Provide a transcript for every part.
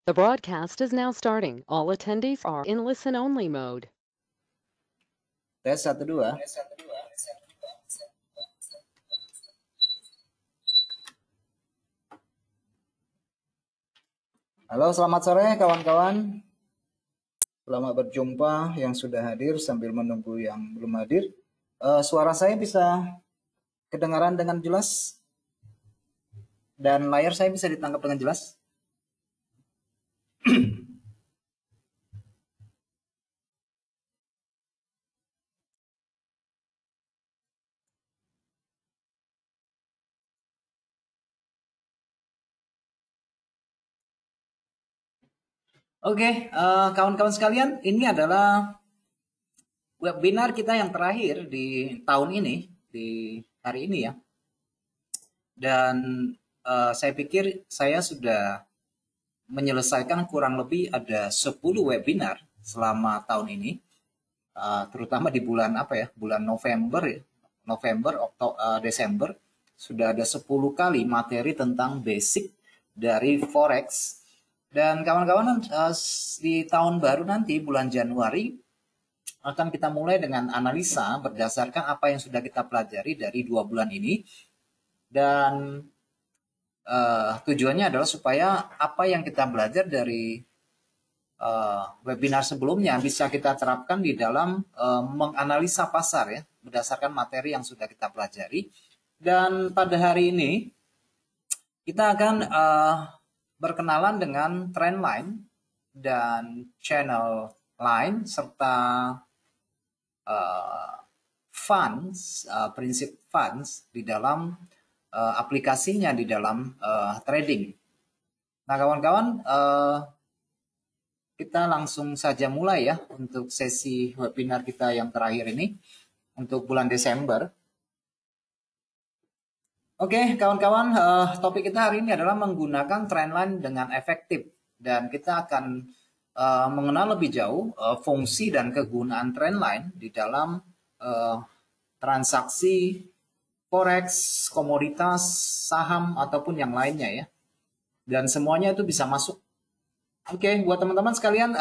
The broadcast is now starting. All attendees are in listen-only mode. Tes 1 2. Halo, selamat sore kawan-kawan. Selamat berjumpa yang sudah hadir sambil menunggu yang belum hadir. Suara saya bisa kedengaran dengan jelas? Dan layar saya bisa ditangkap dengan jelas? Oke, kawan-kawan sekalian, ini adalah webinar kita yang terakhir di tahun ini, di hari ini ya. Dan saya pikir saya sudah menyelesaikan kurang lebih ada 10 webinar selama tahun ini, terutama di bulan bulan November ya, Desember sudah ada 10 kali materi tentang basic dari Forex. Dan kawan-kawan, di tahun baru nanti bulan Januari akan kita mulai dengan analisa berdasarkan apa yang sudah kita pelajari dari 2 bulan ini. Dan tujuannya adalah supaya apa yang kita belajar dari webinar sebelumnya bisa kita terapkan di dalam menganalisa pasar ya, berdasarkan materi yang sudah kita pelajari. Dan pada hari ini kita akan berkenalan dengan trendline dan channel line serta funds, prinsip funds di dalam aplikasinya di dalam trading. Nah kawan-kawan, kita langsung saja mulai ya untuk sesi webinar kita yang terakhir ini untuk bulan Desember. Oke kawan-kawan, topik kita hari ini adalah menggunakan trendline dengan efektif. Dan kita akan mengenal lebih jauh fungsi dan kegunaan trendline di dalam transaksi forex, komoditas, saham, ataupun yang lainnya ya. Dan semuanya itu bisa masuk. Oke, buat teman-teman sekalian,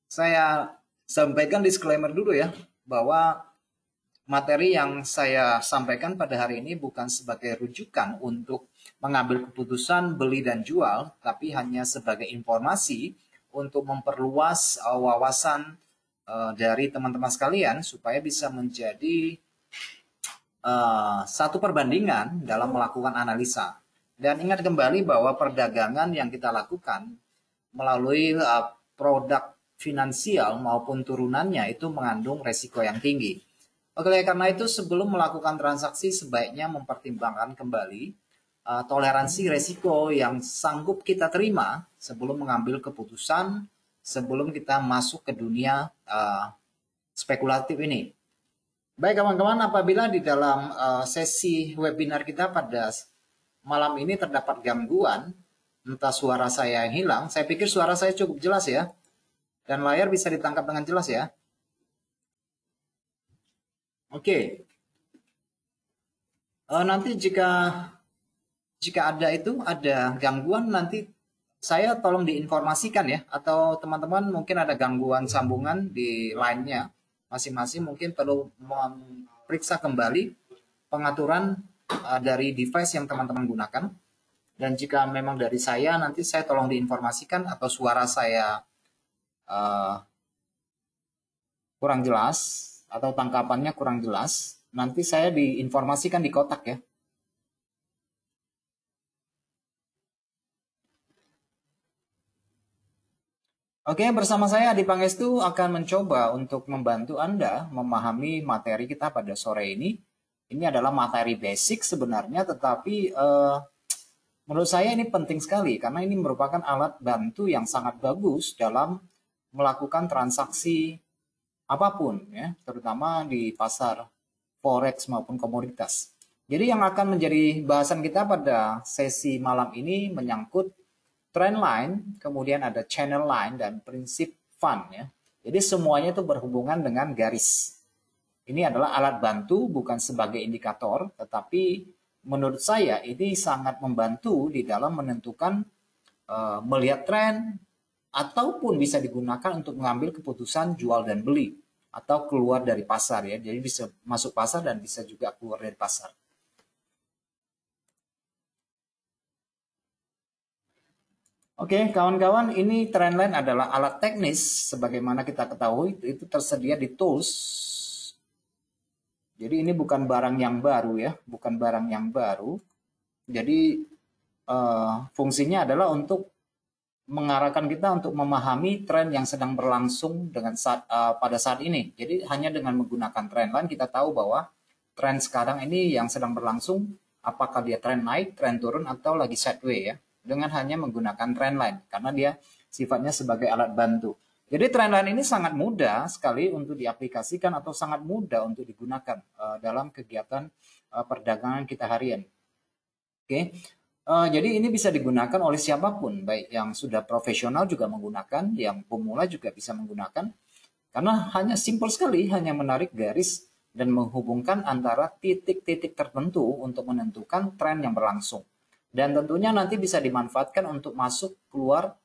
saya sampaikan disclaimer dulu ya, bahwa materi yang saya sampaikan pada hari ini bukan sebagai rujukan untuk mengambil keputusan beli dan jual, tapi hanya sebagai informasi untuk memperluas wawasan dari teman-teman sekalian supaya bisa menjadi satu perbandingan dalam melakukan analisa. Dan ingat kembali bahwa perdagangan yang kita lakukan melalui produk finansial maupun turunannya itu mengandung resiko yang tinggi. Oleh karena itu sebelum melakukan transaksi sebaiknya mempertimbangkan kembali toleransi resiko yang sanggup kita terima sebelum mengambil keputusan, sebelum kita masuk ke dunia spekulatif ini. Baik kawan-kawan, apabila di dalam sesi webinar kita pada malam ini terdapat gangguan, entah suara saya yang hilang, saya pikir suara saya cukup jelas ya, dan layar bisa ditangkap dengan jelas ya. Oke. Nanti jika ada gangguan nanti saya tolong diinformasikan ya, atau teman-teman mungkin ada gangguan sambungan di line-nya masing-masing, mungkin perlu memeriksa kembali pengaturan dari device yang teman-teman gunakan. Dan jika memang dari saya, nanti saya tolong diinformasikan atau suara saya kurang jelas atau tangkapannya kurang jelas, nanti saya diinformasikan di kotak ya. Oke, bersama saya Adi Pangestu akan mencoba untuk membantu Anda memahami materi kita pada sore ini. Ini adalah materi basic sebenarnya, tetapi menurut saya ini penting sekali karena ini merupakan alat bantu yang sangat bagus dalam melakukan transaksi apapun ya, terutama di pasar forex maupun komoditas. Jadi yang akan menjadi bahasan kita pada sesi malam ini menyangkut trend line, kemudian ada channel line dan prinsip fund ya. Jadi semuanya itu berhubungan dengan garis. Ini adalah alat bantu bukan sebagai indikator, tetapi menurut saya ini sangat membantu di dalam menentukan melihat tren, ataupun bisa digunakan untuk mengambil keputusan jual dan beli atau keluar dari pasar ya. Jadi bisa masuk pasar dan bisa juga keluar dari pasar. Oke, kawan-kawan, ini trendline adalah alat teknis sebagaimana kita ketahui itu tersedia di tools. Jadi ini bukan barang yang baru ya, bukan barang yang baru. Jadi fungsinya adalah untuk mengarahkan kita untuk memahami tren yang sedang berlangsung pada saat ini. Jadi hanya dengan menggunakan trendline kita tahu bahwa tren sekarang ini yang sedang berlangsung, apakah dia tren naik, tren turun, atau lagi sideways ya. Dengan hanya menggunakan trendline karena dia sifatnya sebagai alat bantu. Jadi trendline ini sangat mudah sekali untuk diaplikasikan atau sangat mudah untuk digunakan dalam kegiatan perdagangan kita harian. Oke. Jadi ini bisa digunakan oleh siapapun, baik yang sudah profesional juga menggunakan, yang pemula juga bisa menggunakan, karena hanya simpel sekali, hanya menarik garis dan menghubungkan antara titik-titik tertentu untuk menentukan tren yang berlangsung. Dan tentunya nanti bisa dimanfaatkan untuk masuk keluar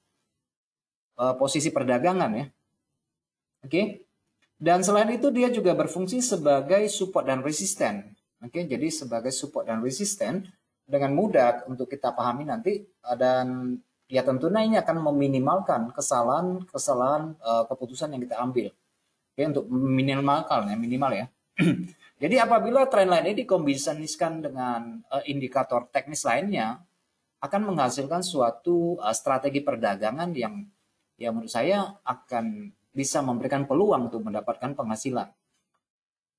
posisi perdagangan ya. Oke. Dan selain itu dia juga berfungsi sebagai support dan resisten. Oke, jadi sebagai support dan resisten dengan mudah untuk kita pahami nanti, dan ya tentunya ini akan meminimalkan kesalahan keputusan yang kita ambil. Oke, untuk minimal ya. Jadi apabila trendline ini dikombinasikan dengan indikator teknis lainnya, akan menghasilkan suatu strategi perdagangan yang menurut saya akan bisa memberikan peluang untuk mendapatkan penghasilan.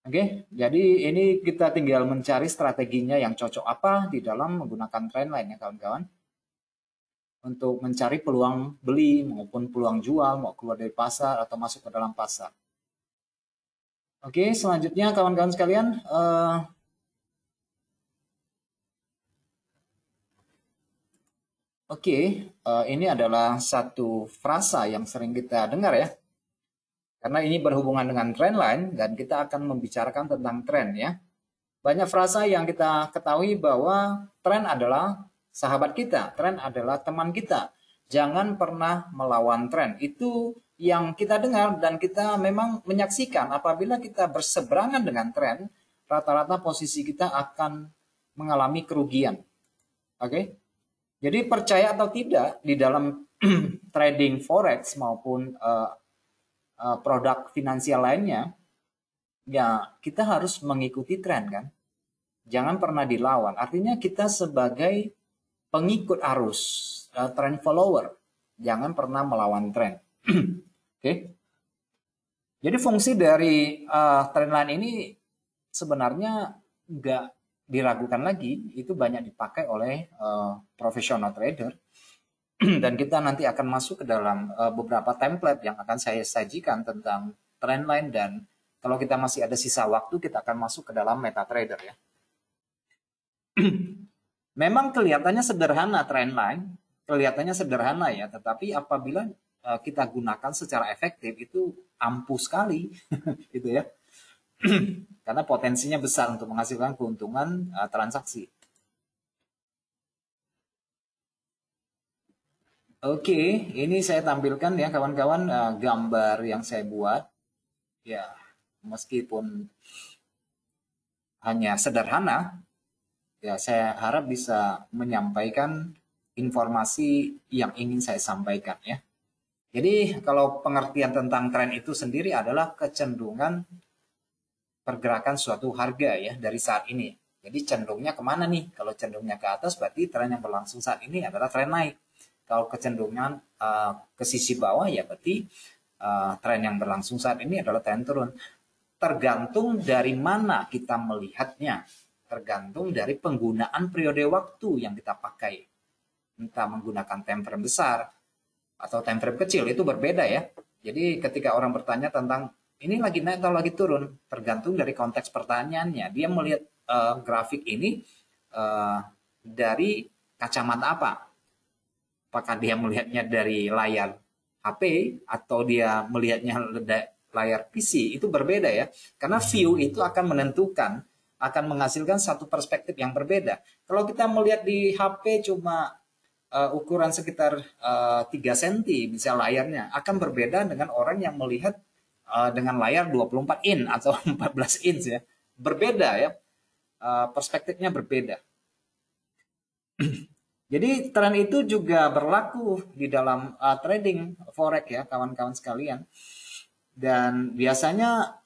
Oke, jadi ini kita tinggal mencari strateginya yang cocok apa di dalam menggunakan trendline ya kawan-kawan. Untuk mencari peluang beli maupun peluang jual, mau keluar dari pasar atau masuk ke dalam pasar. Oke, selanjutnya kawan-kawan sekalian, ini adalah satu frasa yang sering kita dengar ya. Karena ini berhubungan dengan trendline dan kita akan membicarakan tentang tren ya. Banyak frasa yang kita ketahui bahwa tren adalah sahabat kita, tren adalah teman kita. Jangan pernah melawan tren. Itu yang kita dengar dan kita memang menyaksikan apabila kita berseberangan dengan tren, rata-rata posisi kita akan mengalami kerugian. Oke? Jadi percaya atau tidak di dalam trading forex maupun produk finansial lainnya, ya kita harus mengikuti tren kan. Jangan pernah dilawan. Artinya kita sebagai pengikut arus, trend follower. Jangan pernah melawan tren. Oke. Jadi fungsi dari trendline ini sebenarnya nggak diragukan lagi. Itu banyak dipakai oleh profesional trader. Dan kita nanti akan masuk ke dalam beberapa template yang akan saya sajikan tentang trendline, dan kalau kita masih ada sisa waktu kita akan masuk ke dalam MetaTrader ya. Memang kelihatannya sederhana trendline, kelihatannya sederhana ya, tetapi apabila kita gunakan secara efektif itu ampuh sekali gitu ya. Karena potensinya besar untuk menghasilkan keuntungan transaksi. Oke, ini saya tampilkan ya kawan-kawan gambar yang saya buat. Ya, meskipun hanya sederhana, ya saya harap bisa menyampaikan informasi yang ingin saya sampaikan ya. Jadi kalau pengertian tentang tren itu sendiri adalah kecenderungan pergerakan suatu harga ya dari saat ini. Jadi cenderungnya kemana nih? Kalau cenderungnya ke atas berarti tren yang berlangsung saat ini adalah tren naik. Kalau kecenderungan ke sisi bawah ya berarti tren yang berlangsung saat ini adalah tren turun. Tergantung dari mana kita melihatnya. Tergantung dari penggunaan periode waktu yang kita pakai. Entah menggunakan time frame besar atau time frame kecil, itu berbeda ya. Jadi ketika orang bertanya tentang ini lagi naik atau lagi turun, tergantung dari konteks pertanyaannya. Dia melihat grafik ini dari kacamata apa? Apakah dia melihatnya dari layar HP atau dia melihatnya layar PC? Itu berbeda ya. Karena view itu akan menentukan, akan menghasilkan satu perspektif yang berbeda. Kalau kita melihat di HP cuma ukuran sekitar 3 cm bisa layarnya akan berbeda dengan orang yang melihat dengan layar 24 in atau 14 inch ya. Berbeda ya. Perspektifnya berbeda. Jadi tren itu juga berlaku di dalam trading forex ya kawan-kawan sekalian. Dan biasanya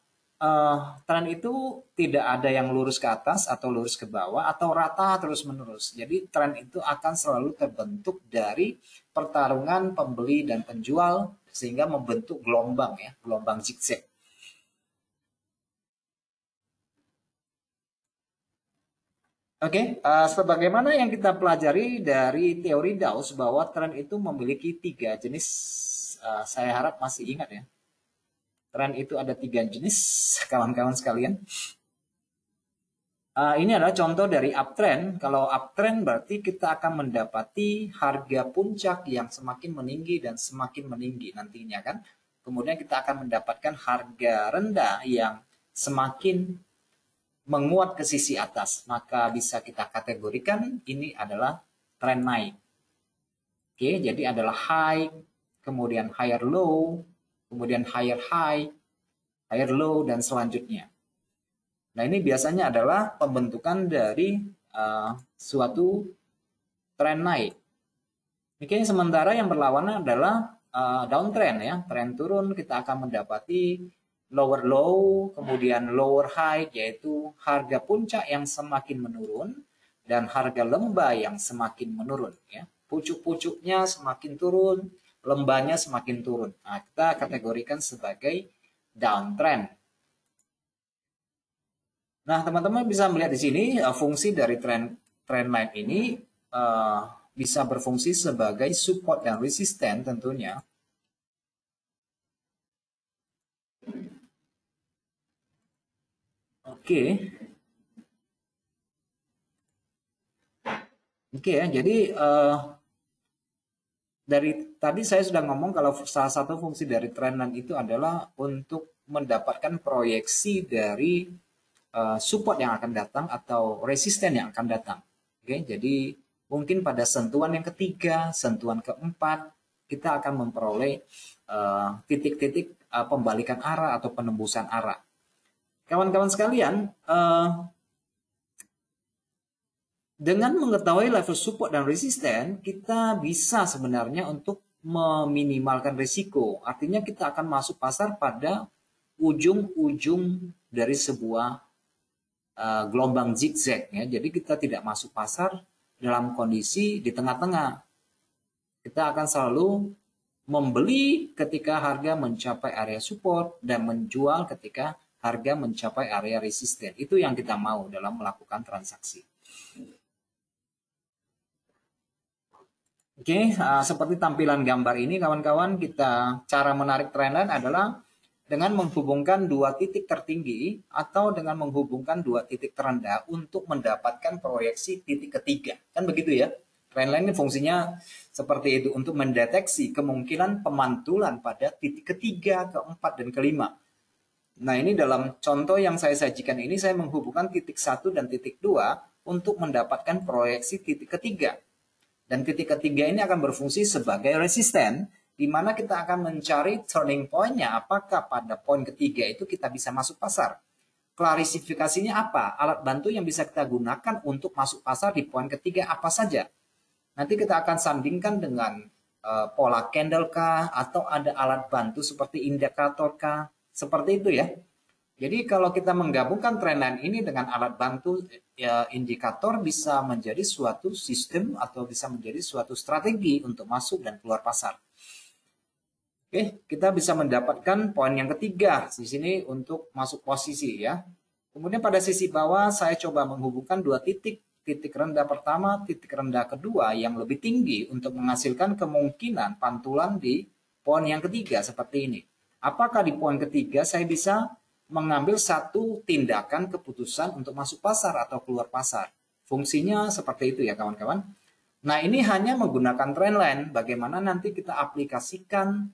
tren itu tidak ada yang lurus ke atas atau lurus ke bawah atau rata terus menerus. Jadi tren itu akan selalu terbentuk dari pertarungan pembeli dan penjual sehingga membentuk gelombang ya, gelombang zigzag. Oke, sebagaimana yang kita pelajari dari teori Dawes bahwa tren itu memiliki 3 jenis, saya harap masih ingat ya. Tren itu ada 3 jenis, kawan-kawan sekalian. Ini adalah contoh dari uptrend. Kalau uptrend berarti kita akan mendapati harga puncak yang semakin meninggi dan semakin meninggi nantinya kan. Kemudian kita akan mendapatkan harga rendah yang semakin menguat ke sisi atas, maka bisa kita kategorikan ini adalah tren naik. Oke, jadi adalah high, kemudian higher low, kemudian higher high, higher low, dan selanjutnya. Nah, ini biasanya adalah pembentukan dari suatu tren naik. Oke, sementara yang berlawanan adalah downtrend ya, tren turun kita akan mendapati lower low, kemudian lower high, yaitu harga puncak yang semakin menurun dan harga lembah yang semakin menurun. Ya. Pucuk-pucuknya semakin turun, lembahnya semakin turun. Nah, kita kategorikan sebagai downtrend. Nah, teman-teman bisa melihat di sini fungsi dari trendline ini bisa berfungsi sebagai support dan resisten tentunya. Oke ya, jadi dari tadi saya sudah ngomong kalau salah satu fungsi dari trendline itu adalah untuk mendapatkan proyeksi dari support yang akan datang atau resisten yang akan datang. Oke, jadi mungkin pada sentuhan yang ketiga, sentuhan keempat, kita akan memperoleh titik-titik pembalikan arah atau penembusan arah. Kawan-kawan sekalian, dengan mengetahui level support dan resisten, kita bisa sebenarnya untuk meminimalkan risiko. Artinya kita akan masuk pasar pada ujung-ujung dari sebuah gelombang zigzag ya. Jadi kita tidak masuk pasar dalam kondisi di tengah-tengah. Kita akan selalu membeli ketika harga mencapai area support dan menjual ketika harga mencapai area resisten. Itu yang kita mau dalam melakukan transaksi. Oke, seperti tampilan gambar ini kawan-kawan, kita cara menarik trendline adalah dengan menghubungkan dua titik tertinggi atau dengan menghubungkan dua titik terendah untuk mendapatkan proyeksi titik ketiga. Kan begitu ya? Trendline ini fungsinya seperti itu untuk mendeteksi kemungkinan pemantulan pada titik ketiga, keempat, dan kelima. Nah, ini dalam contoh yang saya sajikan ini saya menghubungkan titik 1 dan titik 2 untuk mendapatkan proyeksi titik ketiga. Dan titik ketiga ini akan berfungsi sebagai resisten, di mana kita akan mencari turning point-nya apakah pada poin ketiga itu kita bisa masuk pasar. Klarifikasinya apa? Alat bantu yang bisa kita gunakan untuk masuk pasar di poin ketiga apa saja? Nanti kita akan sandingkan dengan pola candle kah, atau ada alat bantu seperti indikator kah, seperti itu ya. Jadi kalau kita menggabungkan trendline ini dengan alat bantu ya, indikator bisa menjadi suatu sistem atau bisa menjadi suatu strategi untuk masuk dan keluar pasar. Oke, kita bisa mendapatkan poin yang ketiga di sini untuk masuk posisi ya. Kemudian pada sisi bawah saya coba menghubungkan dua titik. Titik rendah pertama, titik rendah kedua yang lebih tinggi untuk menghasilkan kemungkinan pantulan di poin yang ketiga seperti ini. Apakah di poin ketiga saya bisa mengambil satu tindakan keputusan untuk masuk pasar atau keluar pasar. Fungsinya seperti itu ya kawan-kawan. Nah, ini hanya menggunakan trendline. Bagaimana nanti kita aplikasikan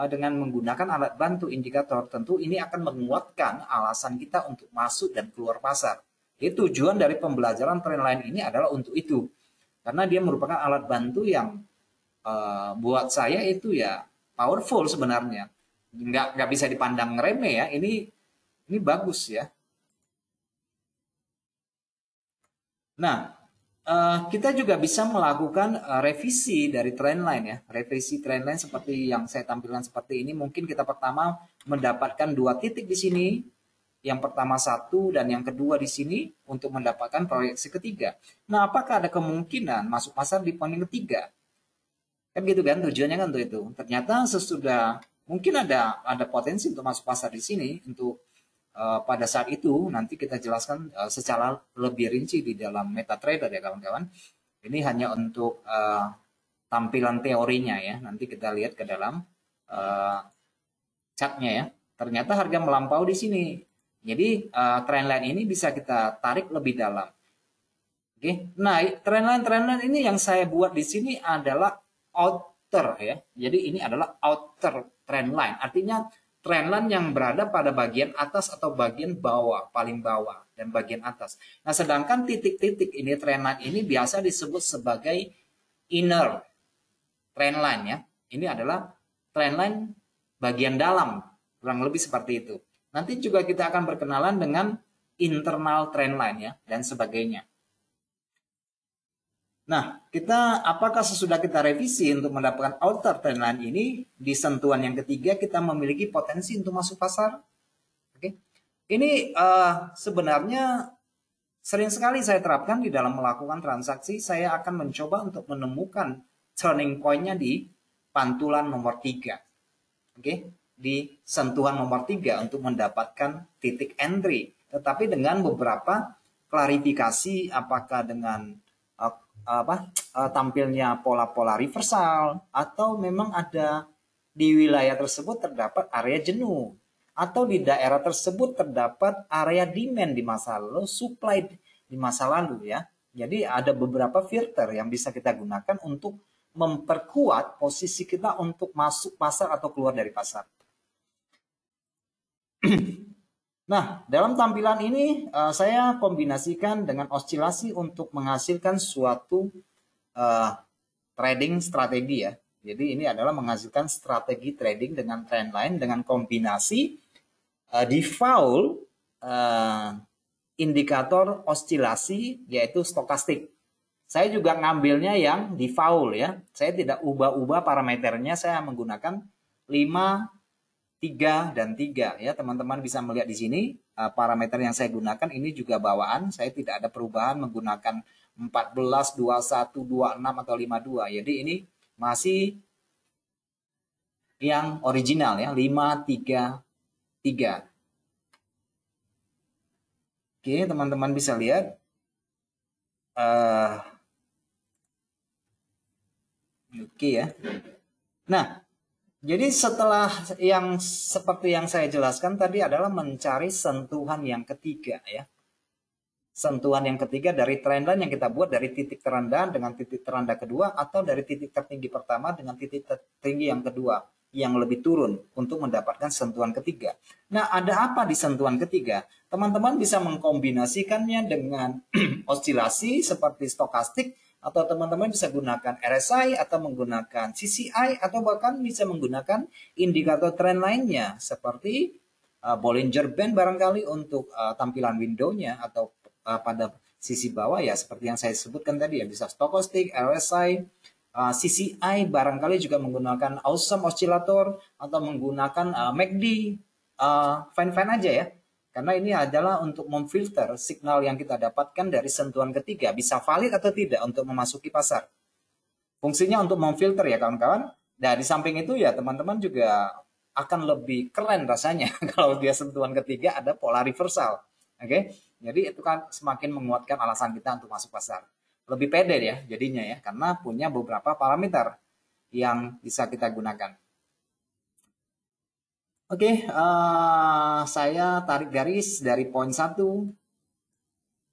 dengan menggunakan alat bantu indikator. Tentu ini akan menguatkan alasan kita untuk masuk dan keluar pasar. Jadi tujuan dari pembelajaran trendline ini adalah untuk itu. karena dia merupakan alat bantu yang buat saya itu ya powerful sebenarnya, nggak bisa dipandang remeh ya, ini bagus ya. Nah, kita juga bisa melakukan revisi dari trendline ya. Revisi trendline seperti yang saya tampilkan seperti ini. Mungkin kita pertama mendapatkan 2 titik di sini. Yang pertama 1 dan yang kedua di sini untuk mendapatkan proyeksi ketiga. Nah, apakah ada kemungkinan masuk pasar di poin yang ketiga? Kan gitu kan tujuannya kan untuk itu. Ternyata sesudah mungkin ada potensi untuk masuk pasar di sini untuk pada saat itu nanti kita jelaskan secara lebih rinci di dalam MetaTrader ya kawan-kawan. Ini hanya untuk tampilan teorinya ya. Nanti kita lihat ke dalam chartnya ya. Ternyata harga melampaui di sini. Jadi trendline ini bisa kita tarik lebih dalam. Oke. Nah, trendline ini yang saya buat di sini adalah outer ya. Jadi ini adalah outer trendline. Artinya trendline yang berada pada bagian atas atau bagian bawah, paling bawah dan bagian atas. Nah, sedangkan titik-titik ini trendline ini biasa disebut sebagai inner trendline ya. Ini adalah trendline bagian dalam, kurang lebih seperti itu. Nanti juga kita akan berkenalan dengan internal trendline ya dan sebagainya. Nah, apakah sesudah kita revisi untuk mendapatkan outer trendline ini, di sentuhan yang ketiga kita memiliki potensi untuk masuk pasar? Oke. Ini sebenarnya sering sekali saya terapkan di dalam melakukan transaksi. Saya akan mencoba untuk menemukan turning point-nya di pantulan nomor 3. Oke, di sentuhan nomor 3 untuk mendapatkan titik entry. Tetapi dengan beberapa klarifikasi, apakah dengan tampilnya pola-pola reversal, atau memang ada di wilayah tersebut terdapat area jenuh, atau di daerah tersebut terdapat area demand di masa lalu, supply di masa lalu ya. Jadi ada beberapa filter yang bisa kita gunakan untuk memperkuat posisi kita untuk masuk pasar atau keluar dari pasar. Nah, dalam tampilan ini saya kombinasikan dengan oscilasi untuk menghasilkan suatu trading strategi ya. Jadi ini adalah menghasilkan strategi trading dengan trendline dengan kombinasi default indikator oscilasi yaitu stokastik. Saya juga ngambilnya yang default ya. Saya tidak ubah-ubah parameternya, saya menggunakan 5 3 dan 3 ya, teman-teman bisa melihat di sini parameter yang saya gunakan ini juga bawaan, saya tidak ada perubahan menggunakan 14, 21, 26 atau 52. Jadi ini masih yang original ya, 5 3 3. Oke, teman-teman bisa lihat oke ya. Nah, jadi setelah yang seperti yang saya jelaskan tadi adalah mencari sentuhan yang ketiga ya. Sentuhan yang ketiga dari trendline yang kita buat dari titik terendah dengan titik terendah kedua, atau dari titik tertinggi pertama dengan titik tertinggi yang kedua yang lebih turun untuk mendapatkan sentuhan ketiga. Nah, ada apa di sentuhan ketiga? Teman-teman bisa mengkombinasikannya dengan oscilasi seperti stokastik, atau teman-teman bisa gunakan RSI atau menggunakan CCI, atau bahkan bisa menggunakan indikator tren lainnya seperti Bollinger Band barangkali untuk tampilan windownya, atau pada sisi bawah ya seperti yang saya sebutkan tadi ya, bisa stokastik, RSI, CCI barangkali juga menggunakan Awesome Oscillator atau menggunakan MACD, fine-fine aja ya. Karena ini adalah untuk memfilter signal yang kita dapatkan dari sentuhan ketiga, bisa valid atau tidak untuk memasuki pasar. Fungsinya untuk memfilter ya kawan-kawan. Nah, di samping itu ya teman-teman juga akan lebih keren rasanya kalau dia sentuhan ketiga ada pola reversal. Oke, jadi itu kan semakin menguatkan alasan kita untuk masuk pasar. Lebih pede ya jadinya ya, karena punya beberapa parameter yang bisa kita gunakan. Oke, saya tarik garis dari poin 1,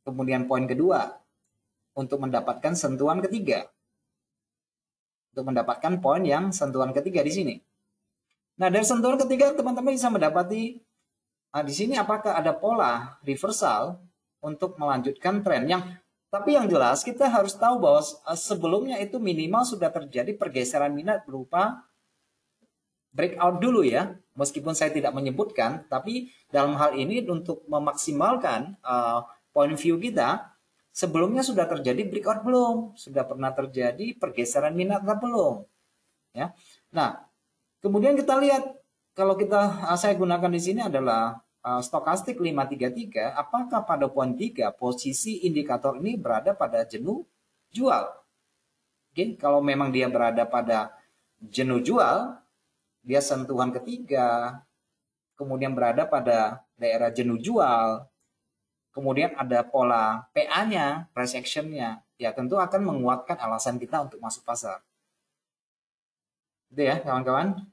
kemudian poin kedua, untuk mendapatkan sentuhan ketiga. Untuk mendapatkan poin yang sentuhan ketiga di sini. Nah, dari sentuhan ketiga, teman-teman bisa mendapati, di sini apakah ada pola reversal untuk melanjutkan tren. Yang Tapi yang jelas kita harus tahu bahwa sebelumnya itu minimal sudah terjadi pergeseran minat berupa breakout dulu ya. Meskipun saya tidak menyebutkan, tapi dalam hal ini untuk memaksimalkan point view kita, sebelumnya sudah terjadi breakout belum? Sudah pernah terjadi pergeseran minat atau belum? Ya. Nah, kemudian kita lihat kalau saya gunakan di sini adalah stokastik 533, apakah pada poin 3 posisi indikator ini berada pada jenuh jual? Oke, kalau memang dia berada pada jenuh jual, dia sentuhan ketiga, kemudian berada pada daerah jenuh jual, kemudian ada pola PA-nya, price action-nya, ya tentu akan menguatkan alasan kita untuk masuk pasar. Itu ya kawan-kawan.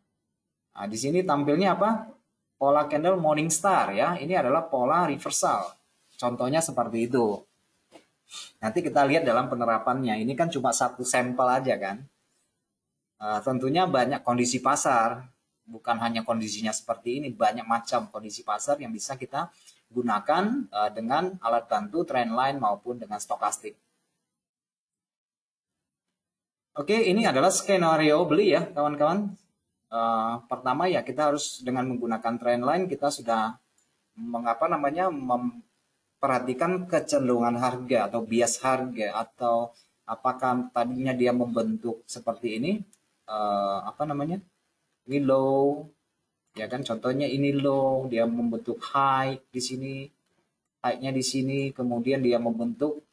Nah, di sini tampilnya apa? Pola candle Morningstar ya. Ini adalah pola reversal. Contohnya seperti itu. Nanti kita lihat dalam penerapannya. Ini kan cuma satu sampel aja kan. Tentunya banyak kondisi pasar. Bukan hanya kondisinya seperti ini. Banyak macam kondisi pasar yang bisa kita gunakan dengan alat bantu trendline maupun dengan stokastik. Oke, ini adalah skenario beli ya kawan-kawan. Pertama ya kita harus dengan menggunakan trendline kita sudah memperhatikan kecenderungan harga atau bias harga atau apakah tadinya dia membentuk seperti ini ini low ya kan, contohnya ini low, dia membentuk high di sini, high-nya di sini, kemudian dia membentuk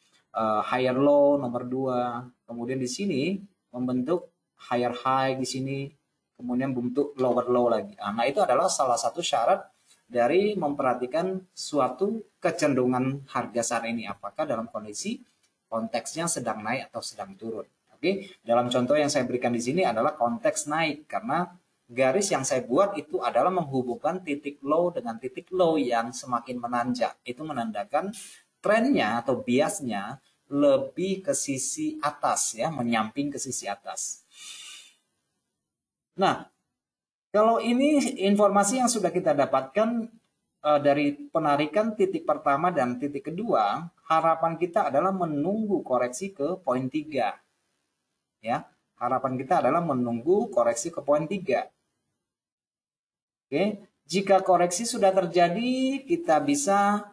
higher low nomor 2, kemudian di sini membentuk higher high di sini, kemudian bentuk lower low lagi. Nah, itu adalah salah satu syarat dari memperhatikan suatu kecenderungan harga saat ini. Apakah dalam kondisi konteksnya sedang naik atau sedang turun. Oke, dalam contoh yang saya berikan di sini adalah konteks naik karena garis yang saya buat itu adalah menghubungkan titik low dengan titik low yang semakin menanjak. Itu menandakan trennya atau biasnya lebih ke sisi atas ya, menyamping ke sisi atas. Nah, kalau ini informasi yang sudah kita dapatkan dari penarikan titik pertama dan titik kedua, harapan kita adalah menunggu koreksi ke poin 3. Ya, harapan kita adalah menunggu koreksi ke poin 3. Oke, jika koreksi sudah terjadi, kita bisa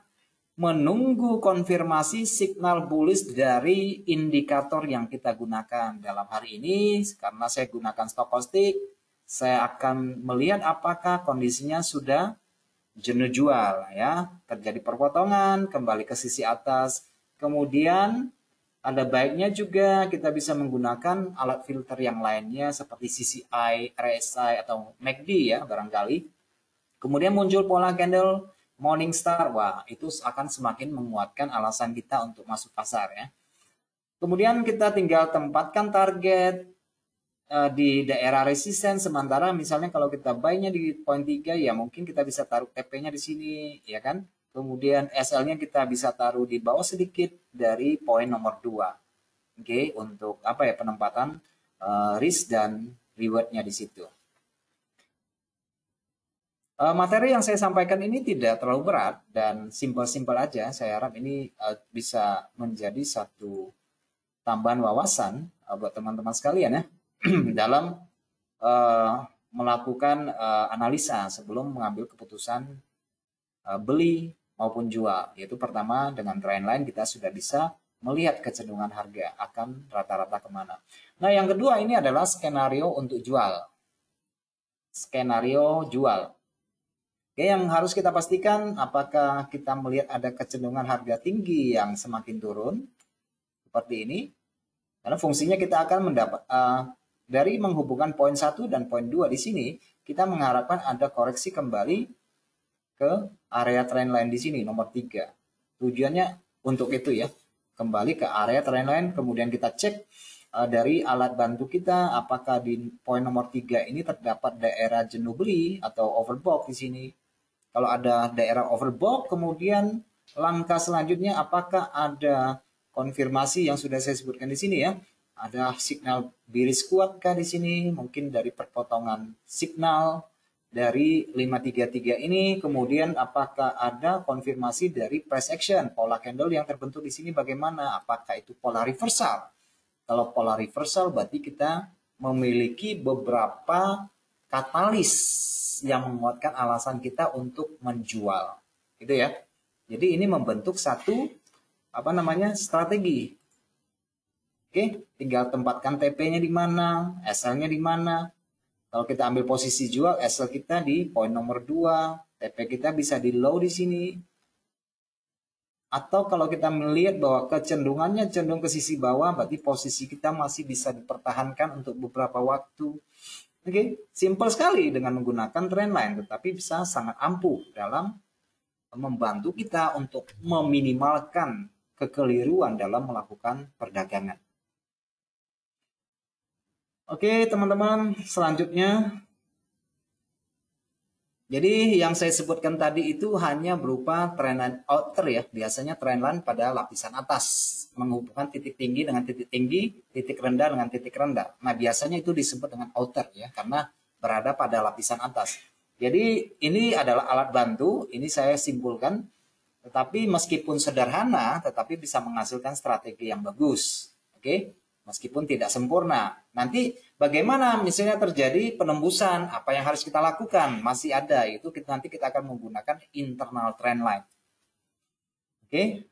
menunggu konfirmasi signal bullish dari indikator yang kita gunakan. Dalam hari ini, karena saya gunakan stokastik, saya akan melihat apakah kondisinya sudah jenuh jual ya, terjadi perpotongan kembali ke sisi atas. Kemudian ada baiknya juga kita bisa menggunakan alat filter yang lainnya seperti CCI, RSI atau MACD ya barangkali. Kemudian muncul pola candle Morningstar, wah itu akan semakin menguatkan alasan kita untuk masuk pasar ya. Kemudian kita tinggal tempatkan target di daerah resisten, sementara misalnya kalau kita buy-nya di poin 3 ya mungkin kita bisa taruh TP-nya di sini ya kan. Kemudian SL-nya kita bisa taruh di bawah sedikit dari poin nomor 2. Oke, untuk apa ya penempatan risk dan reward-nya di situ. Materi yang saya sampaikan ini tidak terlalu berat dan simpel-simpel aja. Saya harap ini bisa menjadi satu tambahan wawasan buat teman-teman sekalian ya dalam melakukan analisa sebelum mengambil keputusan beli maupun jual. Yaitu pertama dengan trendline kita sudah bisa melihat kecenderungan harga akan rata-rata kemana. Nah yang kedua ini adalah skenario untuk jual. Skenario jual. Oke, yang harus kita pastikan apakah kita melihat ada kecenderungan harga tinggi yang semakin turun seperti ini. Karena fungsinya kita akan mendapat dari menghubungkan poin 1 dan poin 2 di sini, kita mengharapkan ada koreksi kembali ke area trendline di sini nomor 3. Tujuannya untuk itu ya. Kembali ke area trendline, kemudian kita cek dari alat bantu kita apakah di poin nomor 3 ini terdapat daerah jenuh beli atau overbought di sini. Kalau ada daerah overbought, kemudian langkah selanjutnya apakah ada konfirmasi yang sudah saya sebutkan di sini ya. Ada signal bearish kuatkah di sini? Mungkin dari perpotongan signal dari 533 ini, kemudian apakah ada konfirmasi dari price action, pola candle yang terbentuk di sini bagaimana, apakah itu pola reversal. Kalau pola reversal berarti kita memiliki beberapa katalis yang menguatkan alasan kita untuk menjual. Gitu ya. Jadi ini membentuk satu strategi. Oke, tinggal tempatkan TP-nya di mana, SL-nya di mana. Kalau kita ambil posisi jual, SL kita di poin nomor 2, TP kita bisa di low di sini. Atau kalau kita melihat bahwa kecenderungannya cenderung ke sisi bawah, berarti posisi kita masih bisa dipertahankan untuk beberapa waktu. Oke, simple sekali dengan menggunakan trendline, tetapi bisa sangat ampuh dalam membantu kita untuk meminimalkan kekeliruan dalam melakukan perdagangan. Oke, teman-teman, selanjutnya. Jadi yang saya sebutkan tadi itu hanya berupa trendline outer ya. Biasanya trendline pada lapisan atas. Menghubungkan titik tinggi dengan titik tinggi, titik rendah dengan titik rendah. Nah, biasanya itu disebut dengan outer ya. Karena berada pada lapisan atas. Jadi ini adalah alat bantu. Ini saya simpulkan. Tetapi meskipun sederhana, tetapi bisa menghasilkan strategi yang bagus. Oke? Meskipun tidak sempurna. Nanti bagaimana misalnya terjadi penembusan, apa yang harus kita lakukan? Masih ada, itu nanti kita akan menggunakan internal trend line. Oke?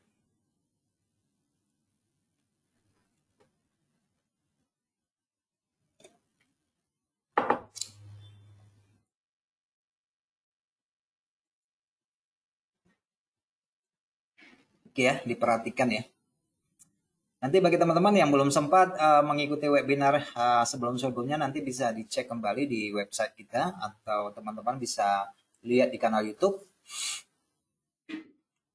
Oke ya, diperhatikan ya. Nanti bagi teman-teman yang belum sempat mengikuti webinar sebelum-sebelumnya, nanti bisa dicek kembali di website kita atau teman-teman bisa lihat di kanal YouTube.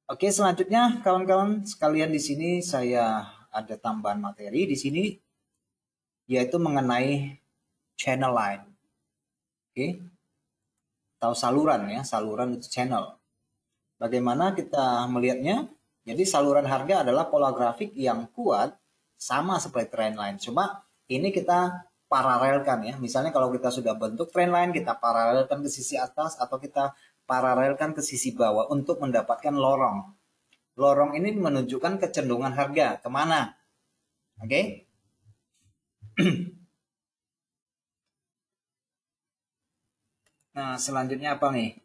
Oke, selanjutnya kawan-kawan sekalian di sini saya ada tambahan materi di sini yaitu mengenai channel line. Oke. Atau saluran ya, saluran itu channel. Bagaimana kita melihatnya? Jadi saluran harga adalah pola grafik yang kuat sama seperti trendline. Cuma ini kita paralelkan ya. Misalnya kalau kita sudah bentuk trendline, kita paralelkan ke sisi atas atau kita paralelkan ke sisi bawah untuk mendapatkan lorong. Lorong ini menunjukkan kecenderungan harga kemana. Oke? Nah, selanjutnya apa nih?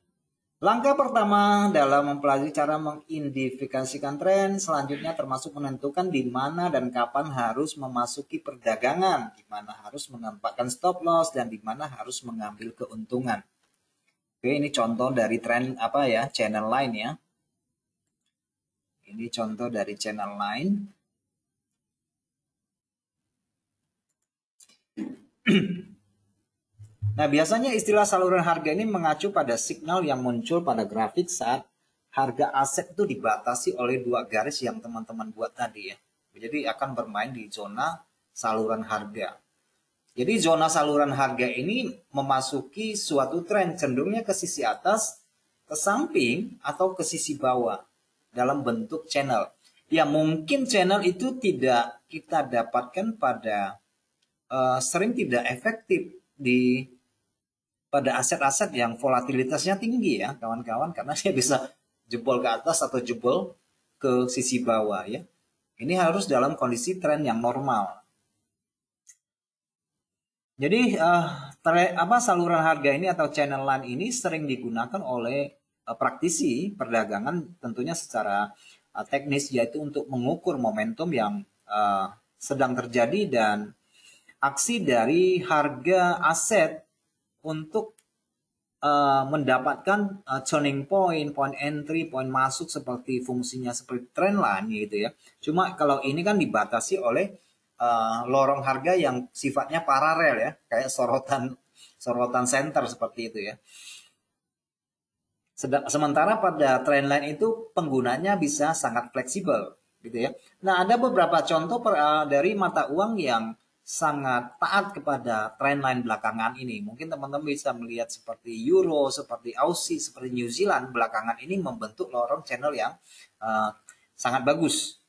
Langkah pertama dalam mempelajari cara mengidentifikasikan tren, selanjutnya termasuk menentukan di mana dan kapan harus memasuki perdagangan, di mana harus menempatkan stop loss, dan di mana harus mengambil keuntungan. Oke, ini contoh dari tren channel line ya. Ini contoh dari channel line. Nah, biasanya istilah saluran harga ini mengacu pada signal yang muncul pada grafik saat harga aset itu dibatasi oleh dua garis yang teman-teman buat tadi ya. Jadi akan bermain di zona saluran harga. Jadi zona saluran harga ini memasuki suatu tren cenderungnya ke sisi atas, ke samping, atau ke sisi bawah dalam bentuk channel. Ya mungkin channel itu tidak kita dapatkan pada sering tidak efektif pada aset-aset yang volatilitasnya tinggi ya kawan-kawan, karena dia bisa jebol ke atas atau jebol ke sisi bawah ya. Ini harus dalam kondisi tren yang normal. Jadi saluran harga ini atau channel line ini sering digunakan oleh praktisi perdagangan tentunya secara teknis, yaitu untuk mengukur momentum yang sedang terjadi dan aksi dari harga aset untuk mendapatkan turning point, point entry, point masuk seperti fungsinya seperti trendline gitu ya. Cuma kalau ini kan dibatasi oleh lorong harga yang sifatnya paralel ya, kayak sorotan center seperti itu ya. Sementara pada trendline itu penggunanya bisa sangat fleksibel gitu ya. Nah, ada beberapa contoh dari mata uang yang sangat taat kepada trendline belakangan ini. Mungkin teman-teman bisa melihat seperti Euro, seperti Aussie, seperti New Zealand belakangan ini membentuk lorong channel yang sangat bagus.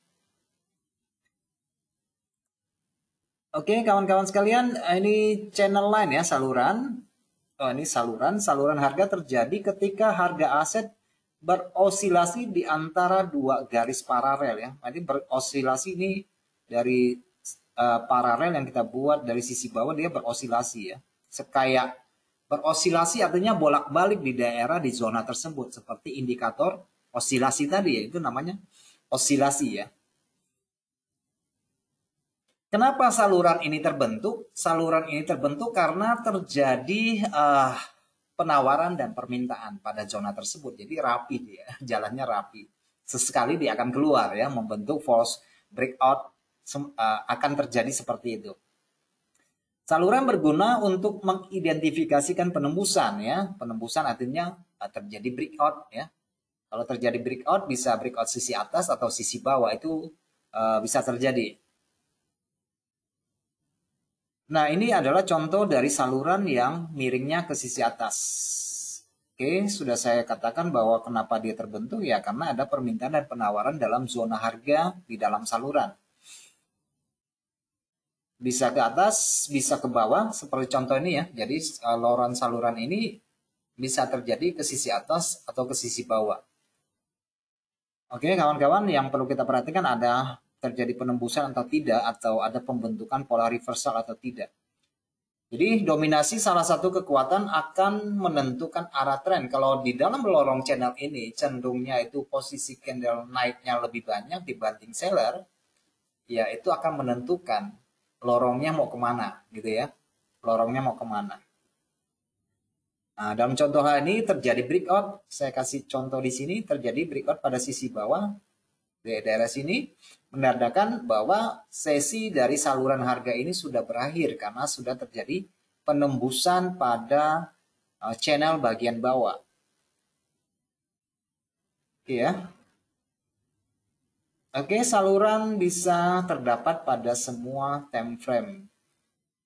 Oke, kawan-kawan sekalian, ini channel line ya, saluran. ini saluran harga terjadi ketika harga aset berosilasi di antara dua garis paralel ya. Nanti berosilasi ini dari paralel yang kita buat dari sisi bawah, dia berosilasi ya. Kayak berosilasi artinya bolak-balik di daerah di zona tersebut seperti indikator osilasi tadi ya, itu namanya osilasi ya. Kenapa saluran ini terbentuk? Saluran ini terbentuk karena terjadi penawaran dan permintaan pada zona tersebut. Jadi rapi dia, jalannya rapi. Sesekali dia akan keluar ya, membentuk false breakout, akan terjadi seperti itu. Saluran berguna untuk mengidentifikasikan penembusan ya. Penembusan artinya terjadi breakout ya. Kalau terjadi breakout bisa breakout sisi atas atau sisi bawah, itu bisa terjadi. Nah, ini adalah contoh dari saluran yang miringnya ke sisi atas. Oke, sudah saya katakan bahwa kenapa dia terbentuk ya karena ada permintaan dan penawaran dalam zona harga di dalam saluran. Bisa ke atas, bisa ke bawah, seperti contoh ini ya. Jadi lorong saluran ini bisa terjadi ke sisi atas atau ke sisi bawah. Oke, kawan-kawan, yang perlu kita perhatikan ada terjadi penembusan atau tidak, atau ada pembentukan pola reversal atau tidak. Jadi dominasi salah satu kekuatan akan menentukan arah tren. Kalau di dalam lorong channel ini cenderungnya itu posisi candle naiknya lebih banyak dibanding seller, ya itu akan menentukan lorongnya mau kemana gitu ya. Lorongnya mau kemana. Nah, dalam contoh hal ini terjadi breakout. Saya kasih contoh di sini, terjadi breakout pada sisi bawah. Di daerah sini menandakan bahwa sesi dari saluran harga ini sudah berakhir karena sudah terjadi penembusan pada channel bagian bawah. Oke ya. Oke, saluran bisa terdapat pada semua time frame.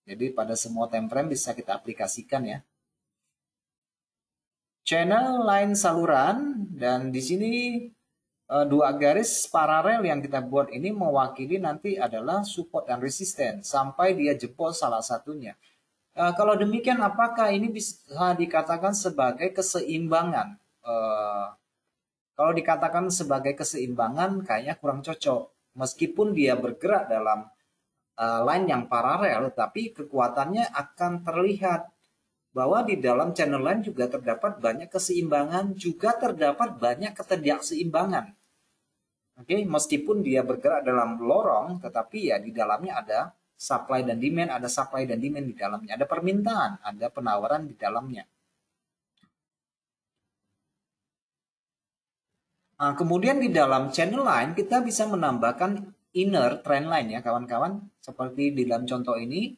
Jadi pada semua time frame bisa kita aplikasikan ya. Channel line saluran, dan di sini dua garis paralel yang kita buat ini mewakili nanti adalah support dan resisten sampai dia jebol salah satunya. Kalau demikian, apakah ini bisa dikatakan sebagai keseimbangan? Kalau dikatakan sebagai keseimbangan kayaknya kurang cocok. Meskipun dia bergerak dalam line yang paralel, tapi kekuatannya akan terlihat bahwa di dalam channel line juga terdapat banyak keseimbangan, juga terdapat banyak ketidakseimbangan. Oke, meskipun dia bergerak dalam lorong, tetapi ya di dalamnya ada supply dan demand, ada supply dan demand di dalamnya, ada permintaan, ada penawaran di dalamnya. Nah, kemudian di dalam channel line kita bisa menambahkan inner trend line ya kawan-kawan, seperti di dalam contoh ini.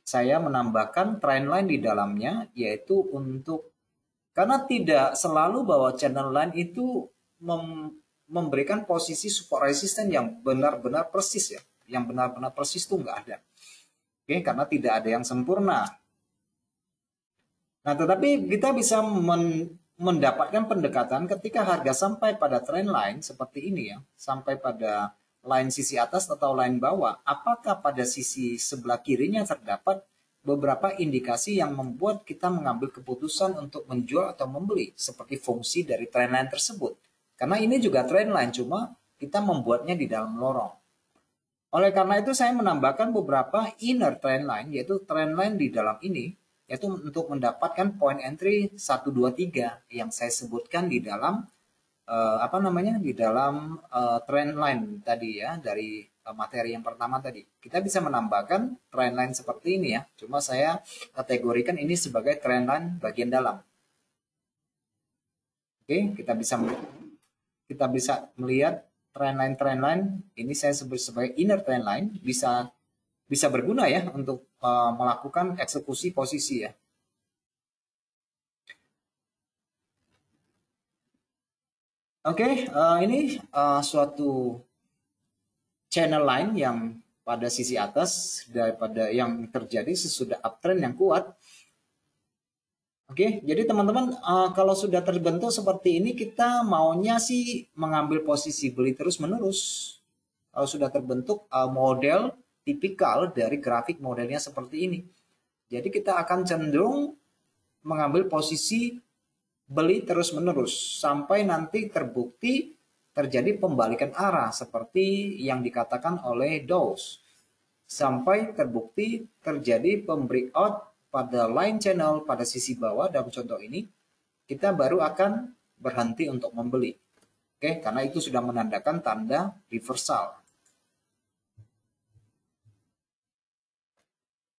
Saya menambahkan trend line di dalamnya, yaitu untuk, karena tidak selalu bahwa channel line itu memberikan posisi support resisten yang benar-benar persis ya. Yang benar-benar persis itu nggak ada. Oke, karena tidak ada yang sempurna. Nah, tetapi kita bisa mendapatkan pendekatan ketika harga sampai pada trend line seperti ini ya, sampai pada line sisi atas atau line bawah, apakah pada sisi sebelah kirinya terdapat beberapa indikasi yang membuat kita mengambil keputusan untuk menjual atau membeli seperti fungsi dari trend line tersebut. Karena ini juga trend line, cuma kita membuatnya di dalam lorong. Oleh karena itu saya menambahkan beberapa inner trend line, yaitu trend line di dalam ini, yaitu untuk mendapatkan point entry 1, 2, 3 yang saya sebutkan di dalam di dalam trend line tadi ya, dari materi yang pertama tadi. Kita bisa menambahkan trend line seperti ini ya, cuma saya kategorikan ini sebagai trend line bagian dalam. Oke, kita bisa melihat trend line ini saya sebut sebagai inner trend line, bisa berguna ya untuk melakukan eksekusi posisi ya. Oke, ini suatu channel line yang pada sisi atas daripada yang terjadi sesudah uptrend yang kuat. Oke, jadi teman-teman kalau sudah terbentuk seperti ini, kita maunya sih mengambil posisi beli terus-menerus. Kalau sudah terbentuk model tipikal dari grafik modelnya seperti ini. Jadi kita akan cenderung mengambil posisi beli terus-menerus sampai nanti terbukti terjadi pembalikan arah seperti yang dikatakan oleh Dawes. Sampai terbukti terjadi pembreakout pada line channel pada sisi bawah dalam contoh ini, kita baru akan berhenti untuk membeli. Oke, karena itu sudah menandakan tanda reversal.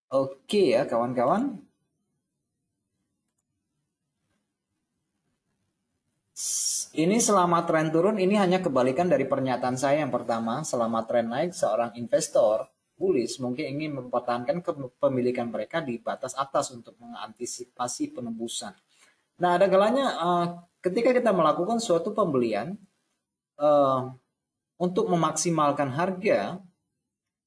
Oke ya kawan-kawan. Ini selama tren turun, ini hanya kebalikan dari pernyataan saya yang pertama. Selama tren naik, seorang investor bullish mungkin ingin mempertahankan kepemilikan mereka di batas atas untuk mengantisipasi penembusan. Nah, ada kalanya ketika kita melakukan suatu pembelian untuk memaksimalkan harga,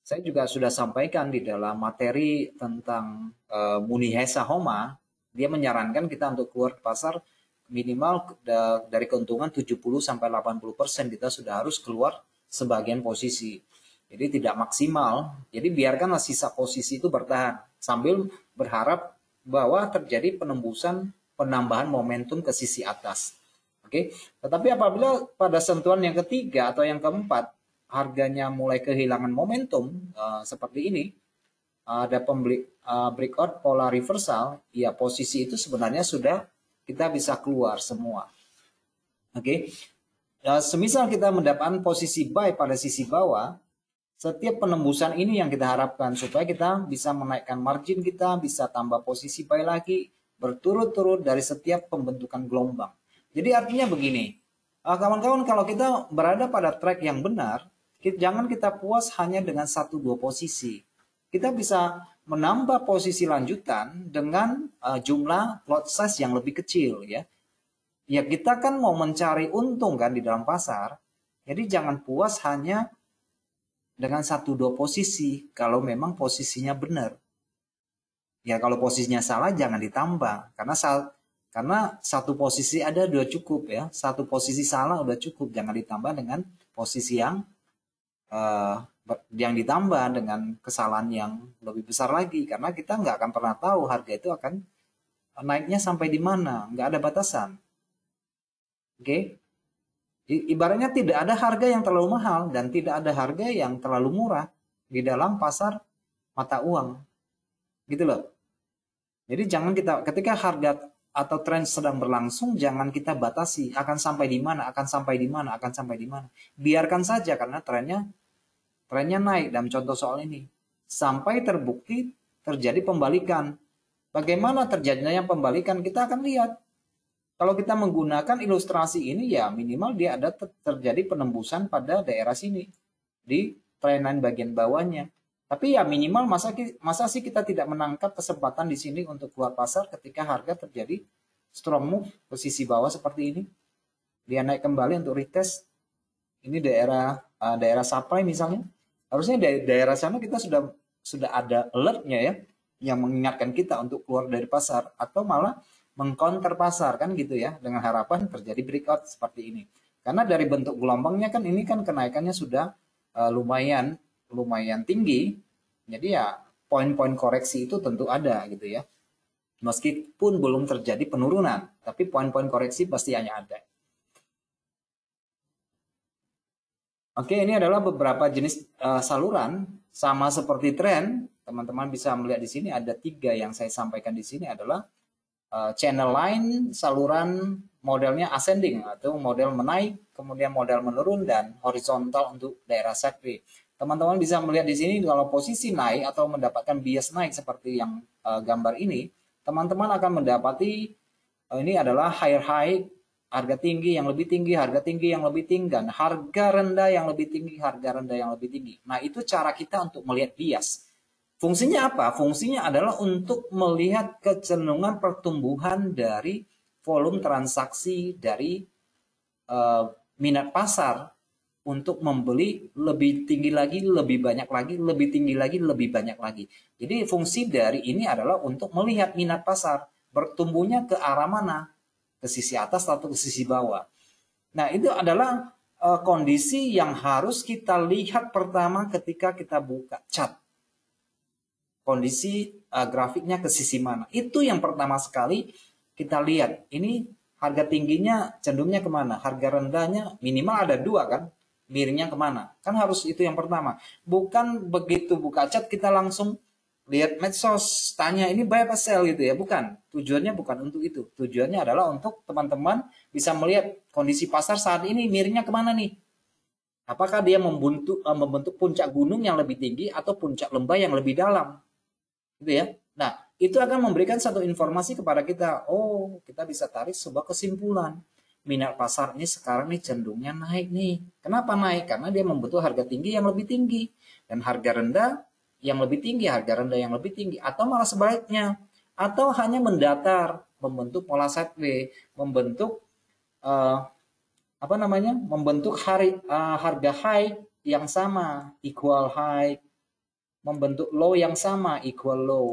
saya juga sudah sampaikan di dalam materi tentang Munihisa Homa, dia menyarankan kita untuk keluar ke pasar minimal dari keuntungan 70-80% kita sudah harus keluar sebagian posisi. Jadi tidak maksimal. Jadi biarkanlah sisa posisi itu bertahan sambil berharap bahwa terjadi penembusan penambahan momentum ke sisi atas. Oke. Tetapi apabila pada sentuhan yang ketiga atau yang keempat harganya mulai kehilangan momentum seperti ini, ada breakout pola reversal, ya posisi itu sebenarnya sudah kita bisa keluar semua. Oke. Semisal kita mendapatkan posisi buy pada sisi bawah, setiap penembusan ini yang kita harapkan supaya kita bisa menaikkan margin kita, bisa tambah posisi buy lagi, berturut-turut dari setiap pembentukan gelombang. Jadi artinya begini, kawan-kawan, kalau kita berada pada track yang benar, jangan kita puas hanya dengan 1-2 posisi. Kita bisa menambah posisi lanjutan dengan jumlah lot size yang lebih kecil ya. Ya kita kan mau mencari untung kan di dalam pasar. Jadi jangan puas hanya dengan 1-2 posisi kalau memang posisinya benar. Ya kalau posisinya salah jangan ditambah karena satu posisi ada 2 cukup ya. Satu posisi salah udah cukup, jangan ditambah dengan posisi yang ditambah dengan kesalahan yang lebih besar lagi, karena kita nggak akan pernah tahu harga itu akan naiknya sampai di mana, nggak ada batasan. Oke, ibaratnya tidak ada harga yang terlalu mahal dan tidak ada harga yang terlalu murah di dalam pasar mata uang, gitu loh. Jadi jangan kita ketika harga atau tren sedang berlangsung, jangan kita batasi akan sampai di mana, akan sampai di mana, akan sampai di mana. Biarkan saja karena trennya naik dalam contoh soal ini. Sampai terbukti terjadi pembalikan. Bagaimana terjadinya pembalikan? Kita akan lihat. Kalau kita menggunakan ilustrasi ini ya minimal dia ada terjadi penembusan pada daerah sini. Di trend line bagian bawahnya. Tapi ya minimal masa sih kita tidak menangkap kesempatan di sini untuk keluar pasar ketika harga terjadi strong move ke sisi bawah seperti ini. Dia naik kembali untuk retest. Ini daerah supply misalnya. Harusnya dari daerah sana kita sudah ada alertnya ya, yang mengingatkan kita untuk keluar dari pasar atau malah mengcounter pasar kan gitu ya, dengan harapan terjadi breakout seperti ini. Karena dari bentuk gelombangnya kan ini kan kenaikannya sudah lumayan tinggi, jadi ya poin-poin koreksi itu tentu ada gitu ya. Meskipun belum terjadi penurunan, tapi poin-poin koreksi pasti hanya ada. Oke, ini adalah beberapa jenis saluran, sama seperti tren. Teman-teman bisa melihat di sini ada 3 yang saya sampaikan di sini adalah channel line, saluran modelnya ascending atau model menaik, kemudian model menurun dan horizontal untuk daerah sideways. Teman-teman bisa melihat di sini kalau posisi naik atau mendapatkan bias naik seperti yang gambar ini, teman-teman akan mendapati ini adalah higher high, harga tinggi yang lebih tinggi, harga tinggi yang lebih tinggi, dan harga rendah yang lebih tinggi, harga rendah yang lebih tinggi. Nah, itu cara kita untuk melihat bias. Fungsinya apa? Fungsinya adalah untuk melihat kecenderungan pertumbuhan dari volume transaksi dari minat pasar untuk membeli lebih tinggi lagi, lebih banyak lagi, lebih tinggi lagi, lebih banyak lagi. Jadi fungsi dari ini adalah untuk melihat minat pasar bertumbuhnya ke arah mana, ke sisi atas atau ke sisi bawah. Nah, itu adalah kondisi yang harus kita lihat pertama ketika kita buka chart. kondisi grafiknya ke sisi mana. Itu yang pertama sekali kita lihat. Ini harga tingginya cenderungnya kemana? Harga rendahnya minimal ada dua kan? Miringnya kemana? Kan harus itu yang pertama. Bukan begitu buka chat kita langsung lihat medsos, tanya ini buy apa sell gitu ya. Bukan. Tujuannya bukan untuk itu. Tujuannya adalah untuk teman-teman bisa melihat kondisi pasar saat ini miringnya kemana nih. Apakah dia membentuk puncak gunung yang lebih tinggi atau puncak lembah yang lebih dalam. Gitu ya. Nah, itu akan memberikan satu informasi kepada kita. Oh, kita bisa tarik sebuah kesimpulan. Minat pasar ini sekarang nih cenderungnya naik nih. Kenapa naik? Karena dia membentuk harga tinggi yang lebih tinggi. Dan harga rendah yang lebih tinggi, harga rendah yang lebih tinggi. Atau malah sebaliknya. Atau hanya mendatar, membentuk pola sideways, membentuk membentuk harga high yang sama, equal high, membentuk low yang sama, equal low.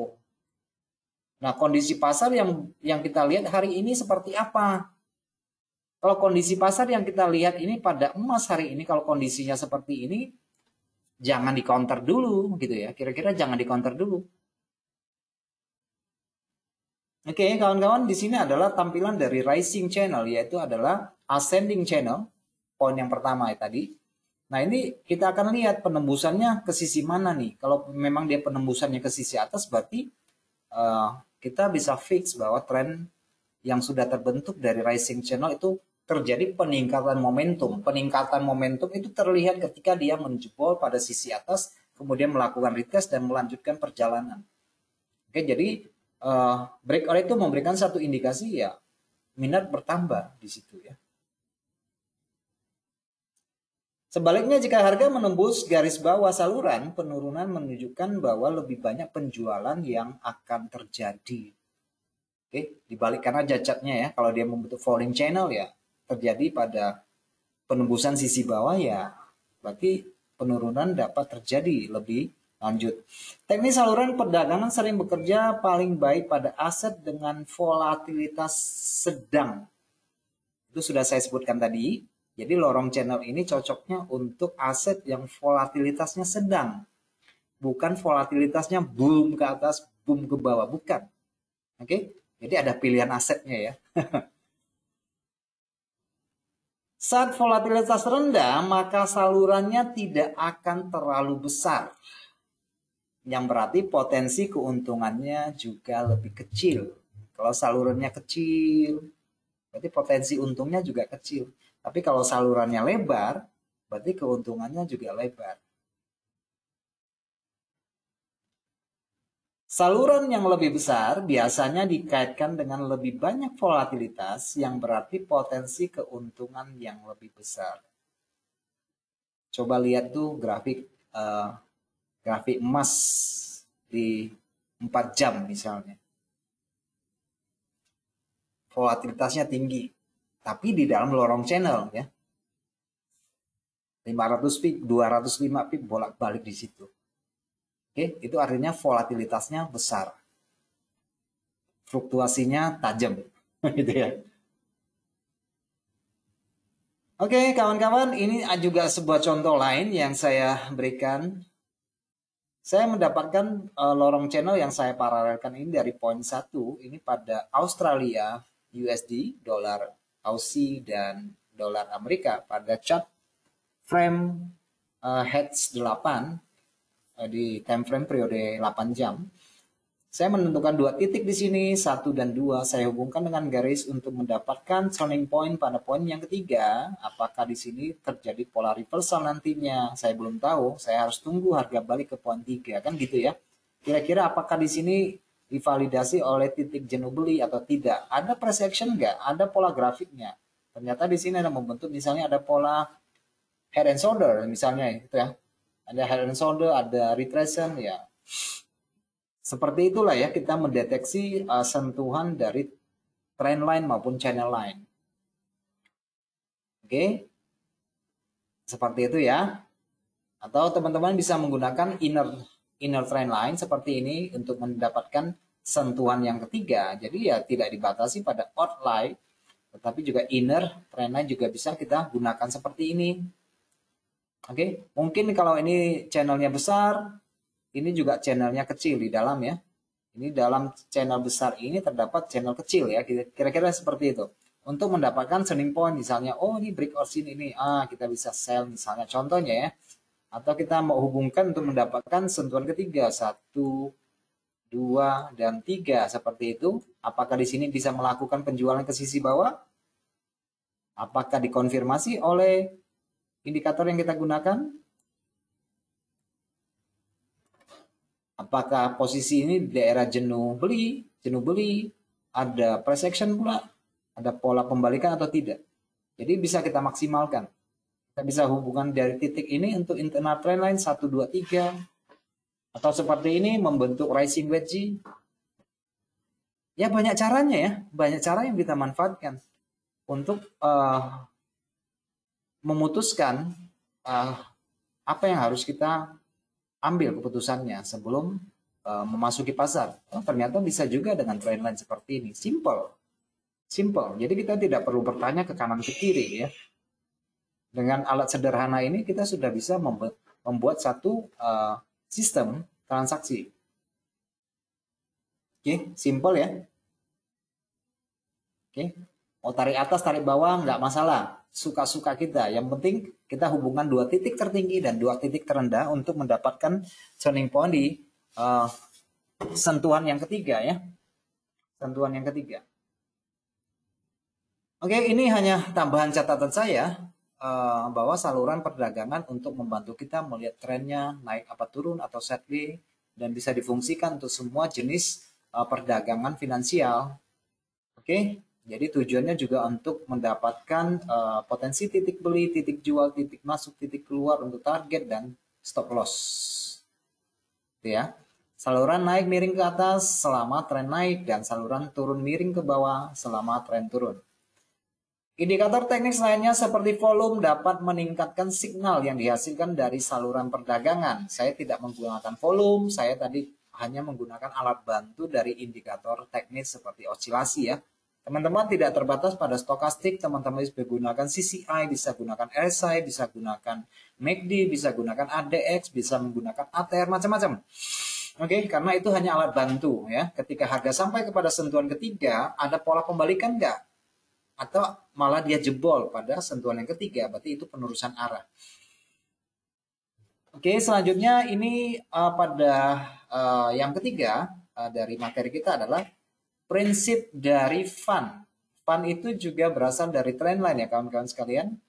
Nah, kondisi pasar yang kita lihat hari ini seperti apa? Kalau kondisi pasar yang kita lihat ini pada emas hari ini, kalau kondisinya seperti ini, jangan di counter dulu gitu ya. Kira-kira jangan di counter dulu. Oke, kawan-kawan, di sini adalah tampilan dari rising channel, yaitu adalah ascending channel. Poin yang pertama ya tadi. Nah, ini kita akan lihat penembusannya ke sisi mana nih. Kalau memang dia penembusannya ke sisi atas, berarti kita bisa fix bahwa tren yang sudah terbentuk dari rising channel itu terjadi peningkatan momentum. Peningkatan momentum itu terlihat ketika dia menjebol pada sisi atas, kemudian melakukan retest dan melanjutkan perjalanan. Oke, jadi breakout itu memberikan satu indikasi ya minat bertambah di situ ya. Sebaliknya jika harga menembus garis bawah saluran, penurunan menunjukkan bahwa lebih banyak penjualan yang akan terjadi. Oke, dibalikkan aja catnya ya. Kalau dia membentuk falling channel ya terjadi pada penembusan sisi bawah ya berarti penurunan dapat terjadi lebih lanjut. Teknis saluran perdagangan sering bekerja paling baik pada aset dengan volatilitas sedang. Itu sudah saya sebutkan tadi. Jadi lorong channel ini cocoknya untuk aset yang volatilitasnya sedang. Bukan volatilitasnya boom ke atas, boom ke bawah. Bukan. Oke? Jadi ada pilihan asetnya ya. Saat volatilitas rendah, maka salurannya tidak akan terlalu besar. Yang berarti potensi keuntungannya juga lebih kecil. Kalau salurannya kecil, berarti potensi untungnya juga kecil. Tapi kalau salurannya lebar, berarti keuntungannya juga lebar. Saluran yang lebih besar biasanya dikaitkan dengan lebih banyak volatilitas yang berarti potensi keuntungan yang lebih besar. Coba lihat tuh grafik emas di 4 jam misalnya. Volatilitasnya tinggi, tapi di dalam lorong channel ya. 500 pip, 205 pip bolak-balik di situ. Oke, itu artinya volatilitasnya besar. Fluktuasinya tajam gitu ya. Oke, kawan-kawan, ini juga sebuah contoh lain yang saya berikan. Saya mendapatkan lorong channel yang saya paralelkan ini dari poin 1 ini pada Australia, USD, dolar Aussie dan dolar Amerika pada chart frame Hedge 8 di time frame periode 8 jam. Saya menentukan 2 titik di sini, 1 dan 2. Saya hubungkan dengan garis untuk mendapatkan turning point pada poin yang ketiga. Apakah di sini terjadi pola reversal nantinya? Saya belum tahu. Saya harus tunggu harga balik ke poin 3 kan gitu ya. Kira-kira apakah di sini divalidasi oleh titik jenuh beli atau tidak? Ada price action nggak? Ada pola grafiknya. Ternyata di sini ada membentuk misalnya ada pola head and shoulder misalnya gitu ya. Ada head and shoulder, ada retracement ya. Seperti itulah ya kita mendeteksi sentuhan dari trend line maupun channel line. Oke. Seperti itu ya. Atau teman-teman bisa menggunakan inner trend line seperti ini untuk mendapatkan sentuhan yang ketiga. Jadi ya tidak dibatasi pada outline, tetapi juga inner trend line juga bisa kita gunakan seperti ini. Oke, mungkin kalau ini channelnya besar, ini juga channelnya kecil di dalam ya. Ini dalam channel besar ini terdapat channel kecil ya, kira-kira seperti itu. Untuk mendapatkan selling point misalnya, oh ini breakout sini ini, kita bisa sell misalnya, contohnya ya. Atau kita mau hubungkan untuk mendapatkan sentuhan ketiga, 1, 2, dan 3 seperti itu. Apakah di sini bisa melakukan penjualan ke sisi bawah? Apakah dikonfirmasi oleh indikator yang kita gunakan? Apakah posisi ini di daerah jenuh beli, ada price action pula, ada pola pembalikan atau tidak. Jadi bisa kita maksimalkan. Kita bisa hubungkan dari titik ini untuk internal trendline 1, 2, 3. Atau seperti ini membentuk rising wedge. Ya banyak caranya ya, banyak cara yang kita manfaatkan untuk memutuskan apa yang harus kita ambil keputusannya sebelum memasuki pasar. Oh, ternyata bisa juga dengan trendline seperti ini. Simple. Jadi kita tidak perlu bertanya ke kanan ke kiri ya. Dengan alat sederhana ini kita sudah bisa membuat satu sistem transaksi. Oke, simple ya. Oke. Mau tarik atas, tarik bawah, nggak masalah. Suka-suka kita. Yang penting kita hubungkan 2 titik tertinggi dan 2 titik terendah untuk mendapatkan turning point di sentuhan yang ketiga ya. Sentuhan yang ketiga. Oke, ini hanya tambahan catatan saya bahwa saluran perdagangan untuk membantu kita melihat trennya naik apa turun atau sideways dan bisa difungsikan untuk semua jenis perdagangan finansial. Oke. Jadi tujuannya juga untuk mendapatkan potensi titik beli, titik jual, titik masuk, titik keluar untuk target dan stop loss. Itu ya. Saluran naik miring ke atas selama tren naik dan saluran turun miring ke bawah selama tren turun. Indikator teknis lainnya seperti volume dapat meningkatkan signal yang dihasilkan dari saluran perdagangan. Saya tidak menggunakan volume, saya tadi hanya menggunakan alat bantu dari indikator teknis seperti osilasi ya. Teman-teman tidak terbatas pada stokastik, teman-teman bisa gunakan CCI, bisa gunakan RSI, bisa gunakan MACD, bisa gunakan ADX, bisa menggunakan ATR, macam-macam. Oke, karena itu hanya alat bantu ya. Ketika harga sampai kepada sentuhan ketiga, ada pola pembalikan enggak? Atau malah dia jebol pada sentuhan yang ketiga, berarti itu penerusan arah. Oke, selanjutnya ini pada yang ketiga dari materi kita adalah prinsip dari fund. Fund itu juga berasal dari trendline ya kawan-kawan sekalian.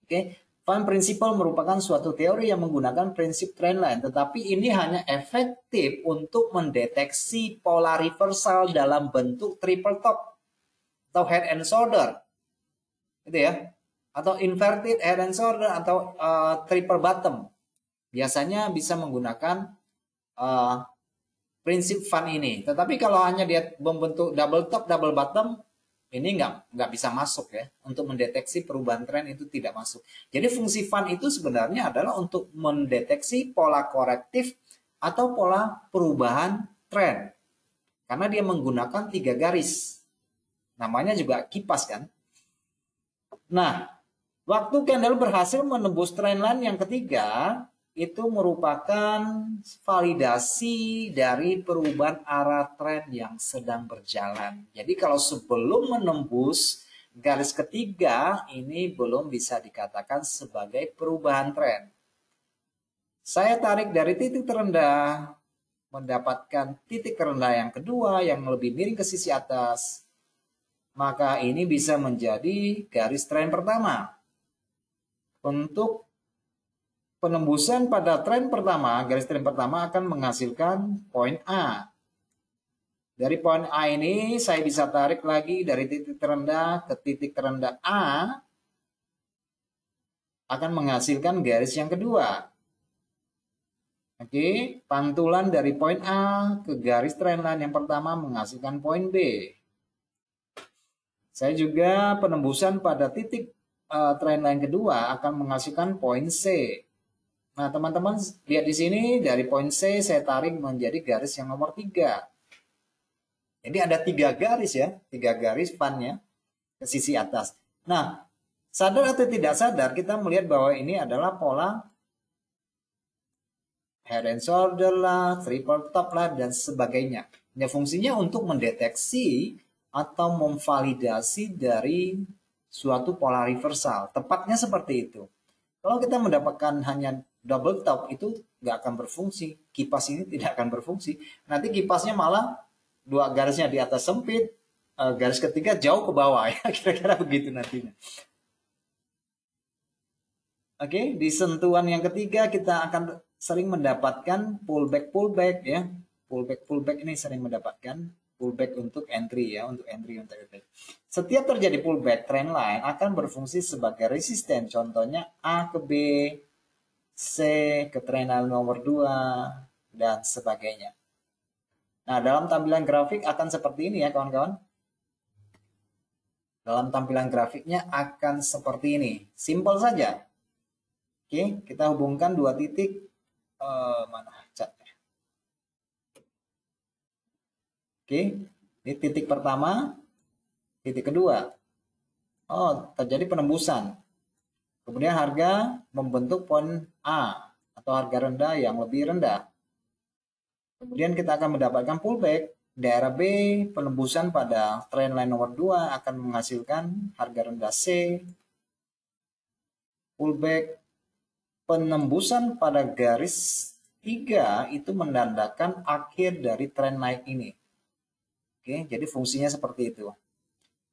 Oke, fund principle merupakan suatu teori yang menggunakan prinsip trendline, tetapi ini hanya efektif untuk mendeteksi pola reversal dalam bentuk triple top atau head and shoulder. Gitu ya. Atau inverted head and shoulder atau triple bottom. Biasanya bisa menggunakan prinsip fund ini. Tetapi kalau hanya dia membentuk double top, double bottom, ini nggak bisa masuk ya. Untuk mendeteksi perubahan tren itu tidak masuk. Jadi fungsi fund itu sebenarnya adalah untuk mendeteksi pola korektif atau pola perubahan tren. Karena dia menggunakan 3 garis. Namanya juga kipas kan. Nah, waktu candle berhasil menembus trendline yang ketiga, itu merupakan validasi dari perubahan arah tren yang sedang berjalan. Jadi kalau sebelum menembus garis ketiga, ini belum bisa dikatakan sebagai perubahan tren. Saya tarik dari titik terendah, mendapatkan titik terendah yang kedua yang lebih miring ke sisi atas. Maka ini bisa menjadi garis tren pertama. Untuk penembusan pada tren pertama, garis tren pertama akan menghasilkan poin A. Dari poin A ini saya bisa tarik lagi dari titik terendah ke titik terendah A akan menghasilkan garis yang kedua. Oke, pantulan dari poin A ke garis trendline yang pertama menghasilkan poin B. Saya juga penembusan pada titik trendline kedua akan menghasilkan poin C. Nah, teman-teman lihat di sini dari poin C saya tarik menjadi garis yang nomor 3. Jadi ada 3 garis ya, 3 garis fund-nya ke sisi atas. Nah, sadar atau tidak sadar kita melihat bahwa ini adalah pola head and shoulder lah, triple top lah, dan sebagainya. Ya, fungsinya untuk mendeteksi atau memvalidasi dari suatu pola reversal. Tepatnya seperti itu. Kalau kita mendapatkan hanya double top, itu nggak akan berfungsi. Kipas ini tidak akan berfungsi. Nanti kipasnya malah dua garisnya di atas sempit, garis ketiga jauh ke bawah ya, kira-kira begitu nantinya. Oke, di sentuhan yang ketiga kita akan sering mendapatkan pullback ya. Pullback ini sering mendapatkan pullback untuk entry ya, untuk entry. Setiap terjadi pullback, trend line akan berfungsi sebagai resisten. Contohnya A ke B, C ke trend line nomor 2 dan sebagainya. Nah, dalam tampilan grafik akan seperti ini ya, kawan-kawan. Dalam tampilan grafiknya akan seperti ini. Simpel saja. Oke, kita hubungkan dua titik. Mana catnya? Oke, ini titik pertama, titik kedua. Oh, terjadi penembusan. Kemudian harga membentuk poin A atau harga rendah yang lebih rendah. Kemudian kita akan mendapatkan pullback. Daerah B, penembusan pada trendline nomor 2 akan menghasilkan harga rendah C. Pullback. Penembusan pada garis 3 itu menandakan akhir dari tren naik ini. Oke, jadi fungsinya seperti itu.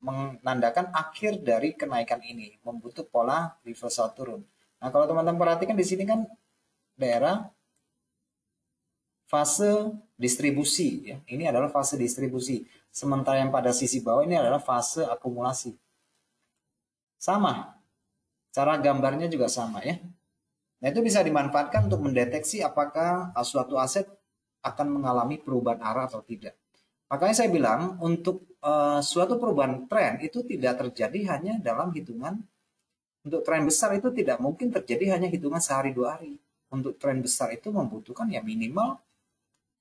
Menandakan akhir dari kenaikan ini, membentuk pola reversal turun. Nah, kalau teman-teman perhatikan di sini kan daerah fase distribusi ya. Ini adalah fase distribusi. Sementara yang pada sisi bawah ini adalah fase akumulasi. Sama. Cara gambarnya juga sama ya. Nah, itu bisa dimanfaatkan untuk mendeteksi apakah suatu aset akan mengalami perubahan arah atau tidak. Makanya saya bilang untuk suatu perubahan tren itu tidak terjadi hanya dalam hitungan. Untuk tren besar itu tidak mungkin terjadi hanya hitungan sehari dua hari. Untuk tren besar itu membutuhkan ya minimal,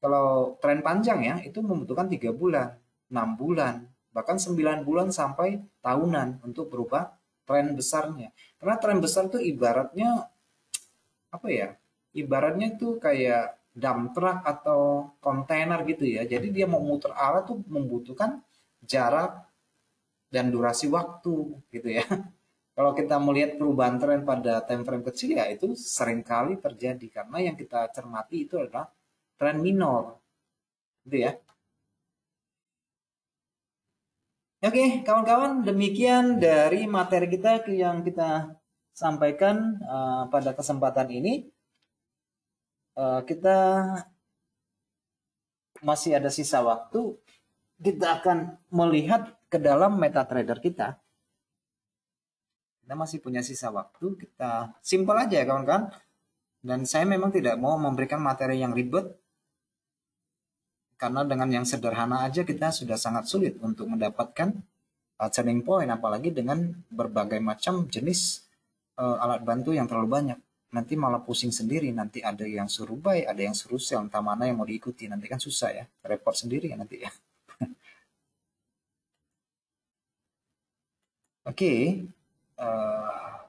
kalau tren panjang ya itu membutuhkan 3 bulan, 6 bulan, bahkan 9 bulan sampai tahunan untuk berubah tren besarnya. Karena tren besar itu ibaratnya apa ya? Ibaratnya tuh kayak dump truck atau kontainer gitu ya. Jadi dia mau muter arah tuh membutuhkan jarak dan durasi waktu gitu ya. Kalau kita melihat perubahan tren pada time frame kecil ya itu seringkali terjadi karena yang kita cermati itu adalah tren minor. Gitu ya. Oke, kawan-kawan, demikian dari materi kita yang kita sampaikan pada kesempatan ini. Kita masih ada sisa waktu, kita akan melihat ke dalam MetaTrader kita. Kita masih punya sisa waktu, kita simpel aja ya kawan-kawan. Dan saya memang tidak mau memberikan materi yang ribet, karena dengan yang sederhana aja kita sudah sangat sulit untuk mendapatkan turning point, apalagi dengan berbagai macam jenis alat bantu yang terlalu banyak. Nanti malah pusing sendiri, nanti ada yang suruh buy, ada yang suruh sell, entah mana yang mau diikuti, nanti kan susah ya, repot sendiri ya nanti ya. Oke,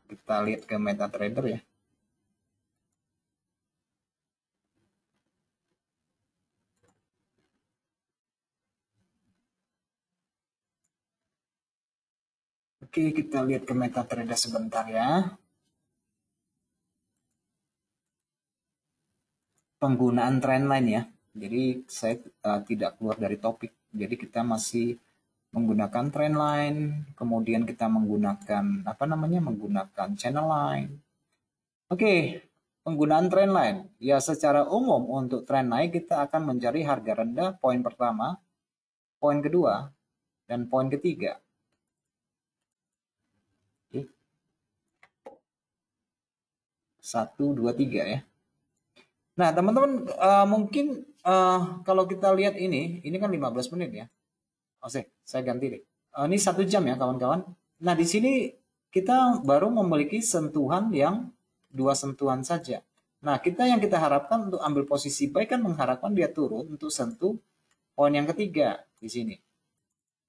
kita lihat ke MetaTrader ya. Oke, kita lihat ke MetaTrader sebentar ya. Penggunaan trendline ya. Jadi saya tidak keluar dari topik. Jadi kita masih menggunakan trendline, kemudian kita menggunakan menggunakan channel line. Oke, penggunaan trendline. Ya, secara umum untuk trend naik kita akan mencari harga rendah poin pertama, poin kedua, dan poin ketiga. Oke. 1, 2, 3 ya. Nah, teman-teman mungkin kalau kita lihat ini kan 15 menit ya. Saya ganti deh. Ini 1 jam ya kawan-kawan. Nah, di sini kita baru memiliki sentuhan yang 2 sentuhan saja. Nah, yang kita harapkan untuk ambil posisi buy kan mengharapkan dia turun untuk sentuh poin yang ketiga di sini.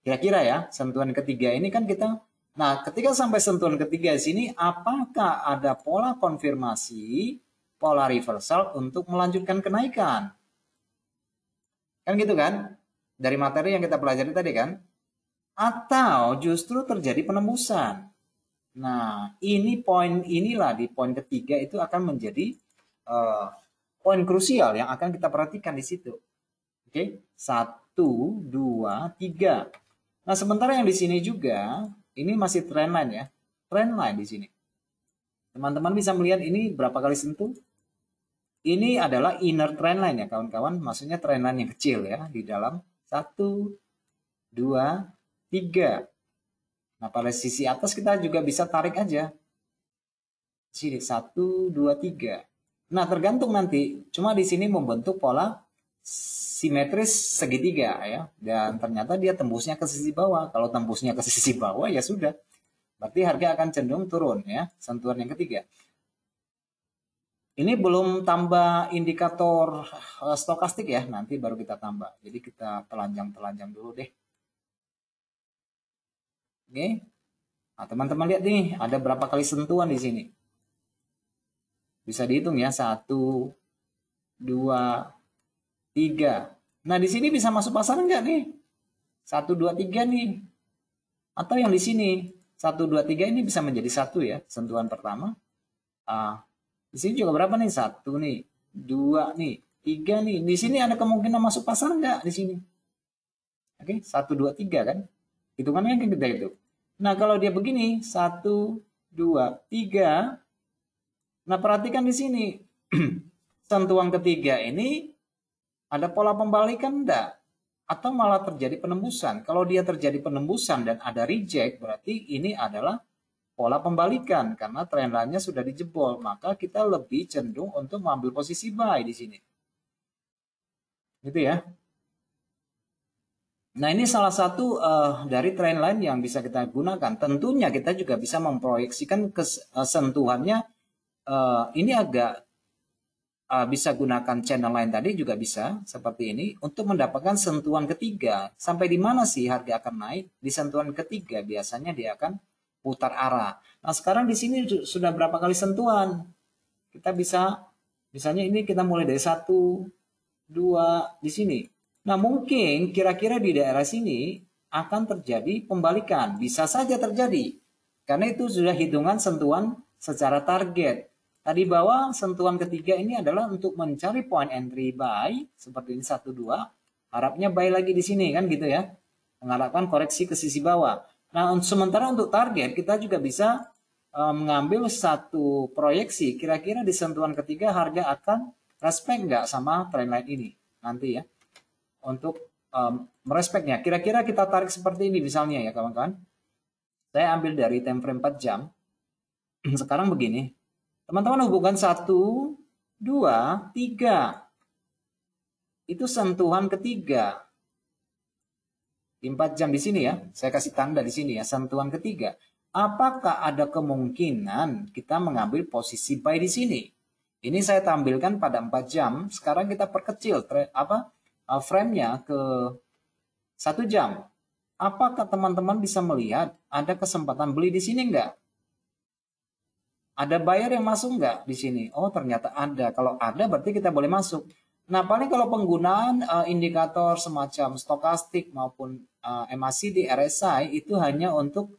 Kira-kira ya, sentuhan ketiga ini kan kita. Nah, ketika sampai sentuhan ketiga di sini, apakah ada pola konfirmasi pola reversal untuk melanjutkan kenaikan. Kan gitu kan? Dari materi yang kita pelajari tadi kan? Atau justru terjadi penembusan. Nah, inilah di poin ketiga itu akan menjadi poin krusial yang akan kita perhatikan di situ. Oke, 1, 2, 3. Nah, sementara yang di sini juga ini masih trendline ya. Trendline di sini. Teman-teman bisa melihat ini berapa kali sentuh? Ini adalah inner trendline ya kawan-kawan. Maksudnya trendline yang kecil ya di dalam 1, 2, 3. Nah, pada sisi atas kita juga bisa tarik aja. Sini 1, 2, 3. Nah, tergantung nanti. Cuma di sini membentuk pola simetris segitiga ya. Dan ternyata dia tembusnya ke sisi bawah. Kalau tembusnya ke sisi bawah ya sudah. Berarti harga akan cenderung turun ya. Sentuhan yang ketiga. Ini belum tambah indikator stokastik ya. Nanti baru kita tambah. Jadi kita telanjang-telanjang dulu deh. Oke. Nah, teman-teman lihat nih, ada berapa kali sentuhan di sini. Bisa dihitung ya, 1, 2, 3. Nah, di sini bisa masuk pasar enggak nih? 1, 2, 3 nih. Atau yang di sini, 1, 2, 3 ini bisa menjadi 1 ya, sentuhan pertama. Di sini juga berapa nih? 1 nih, 2 nih, 3 nih. Di sini ada kemungkinan masuk pasar enggak di sini? Oke, 1, 2, 3 kan? Hitungannya kan kita itu. Nah, kalau dia begini, 1, 2, 3. Nah, perhatikan di sini. Sentuhan ketiga ini ada pola pembalikan enggak? Atau malah terjadi penembusan? Kalau dia terjadi penembusan dan ada reject, berarti ini adalah pola pembalikan karena trendline-nya sudah dijebol. Maka kita lebih cenderung untuk mengambil posisi buy di sini. Gitu ya. Nah, ini salah satu dari trendline yang bisa kita gunakan. Tentunya kita juga bisa memproyeksikan sentuhannya. Ini agak bisa gunakan channel lain tadi juga bisa seperti ini untuk mendapatkan sentuhan ketiga. Sampai di mana sih harga akan naik? Di sentuhan ketiga biasanya dia akan putar arah. Nah, sekarang di sini sudah berapa kali sentuhan? Kita bisa misalnya ini kita mulai dari 1, 2 di sini. Nah, mungkin kira-kira di daerah sini akan terjadi pembalikan. Bisa saja terjadi. Karena itu sudah hitungan sentuhan secara target. Tadi bawah sentuhan ketiga ini adalah untuk mencari point entry buy. Seperti ini 1, 2. Harapnya buy lagi di sini kan gitu ya. Mengharapkan koreksi ke sisi bawah. Nah, sementara untuk target kita juga bisa mengambil satu proyeksi. Kira-kira di sentuhan ketiga harga akan respect nggak sama trendline ini nanti ya. Untuk merespeknya. Kira-kira kita tarik seperti ini misalnya ya kawan-kawan. Saya ambil dari time frame 4 jam. Sekarang begini. Teman-teman hubungkan 1, 2, 3. Itu sentuhan ketiga. Di 4 jam di sini ya. Saya kasih tanda di sini ya. Sentuhan ketiga. Apakah ada kemungkinan kita mengambil posisi buy di sini? Ini saya tampilkan pada 4 jam. Sekarang kita perkecil frame-nya ke 1 jam. Apakah teman-teman bisa melihat ada kesempatan beli di sini enggak? Ada buyer yang masuk enggak di sini? Oh, ternyata ada. Kalau ada berarti kita boleh masuk. Nah, paling kalau penggunaan indikator semacam stokastik maupun MACD, RSI itu hanya untuk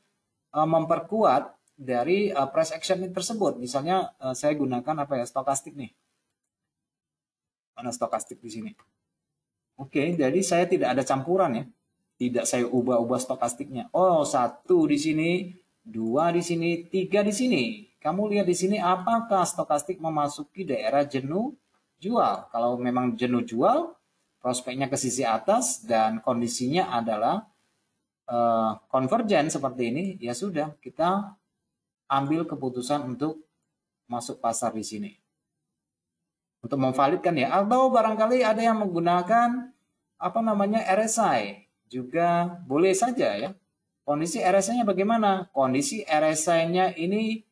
memperkuat dari price action tersebut. Misalnya saya gunakan stokastik nih. Mana stokastik di sini? Oke, jadi saya tidak ada campuran ya. Tidak saya ubah-ubah stokastiknya. Oh, 1 di sini, 2 di sini, 3 di sini. Kamu lihat di sini apakah stokastik memasuki daerah jenuh jual. Kalau memang jenuh jual, prospeknya ke sisi atas dan kondisinya adalah konvergen seperti ini, ya sudah kita ambil keputusan untuk masuk pasar di sini. Untuk memvalidkan ya, atau barangkali ada yang menggunakan RSI juga boleh saja ya. Kondisi RSI-nya bagaimana? Kondisi RSI-nya ini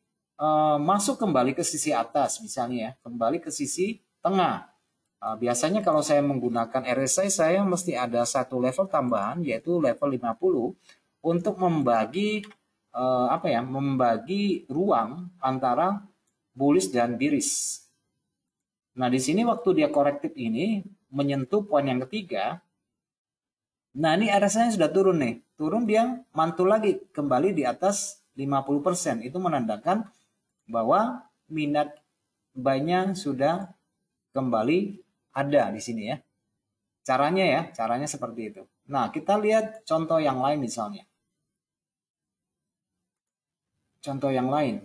masuk kembali ke sisi atas misalnya ya, kembali ke sisi tengah. Biasanya kalau saya menggunakan RSI saya mesti ada satu level tambahan yaitu level 50 untuk membagi membagi ruang antara bullish dan bearish. Nah, di sini waktu dia korektif ini menyentuh poin yang ketiga. Nah, ini RSI-nya sudah turun nih. Turun dia mantul lagi kembali di atas 50%. Itu menandakan bahwa minat buy-nya sudah kembali ada di sini ya. Caranya seperti itu. Nah, kita lihat contoh yang lain misalnya. Contoh yang lain.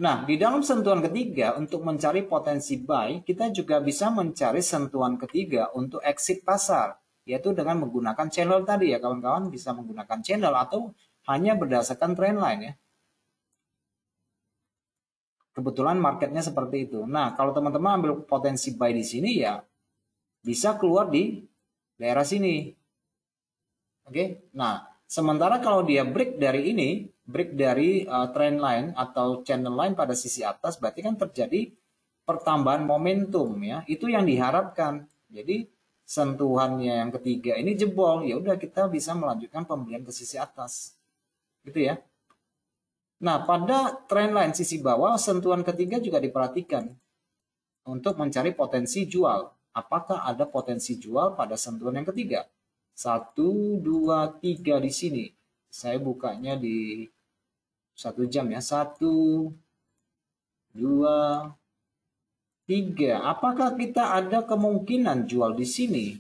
Nah, di dalam sentuhan ketiga untuk mencari potensi buy, kita juga bisa mencari sentuhan ketiga untuk exit pasar, yaitu dengan menggunakan channel tadi ya kawan-kawan, bisa menggunakan channel atau hanya berdasarkan trendline ya. Kebetulan marketnya seperti itu. Nah, kalau teman-teman ambil potensi buy di sini ya bisa keluar di daerah sini. Oke. Nah, sementara kalau dia break dari ini, break dari trend line atau channel line pada sisi atas, berarti kan terjadi pertambahan momentum ya. Itu yang diharapkan. Jadi sentuhannya yang ketiga ini jebol, ya udah kita bisa melanjutkan pembelian ke sisi atas. Gitu ya. Nah, pada trend line sisi bawah sentuhan ketiga juga diperhatikan untuk mencari potensi jual. Apakah ada potensi jual pada sentuhan yang ketiga? 1, 2, 3 di sini. Saya bukanya di 1 jam ya. 1, 2, 3. Apakah kita ada kemungkinan jual di sini?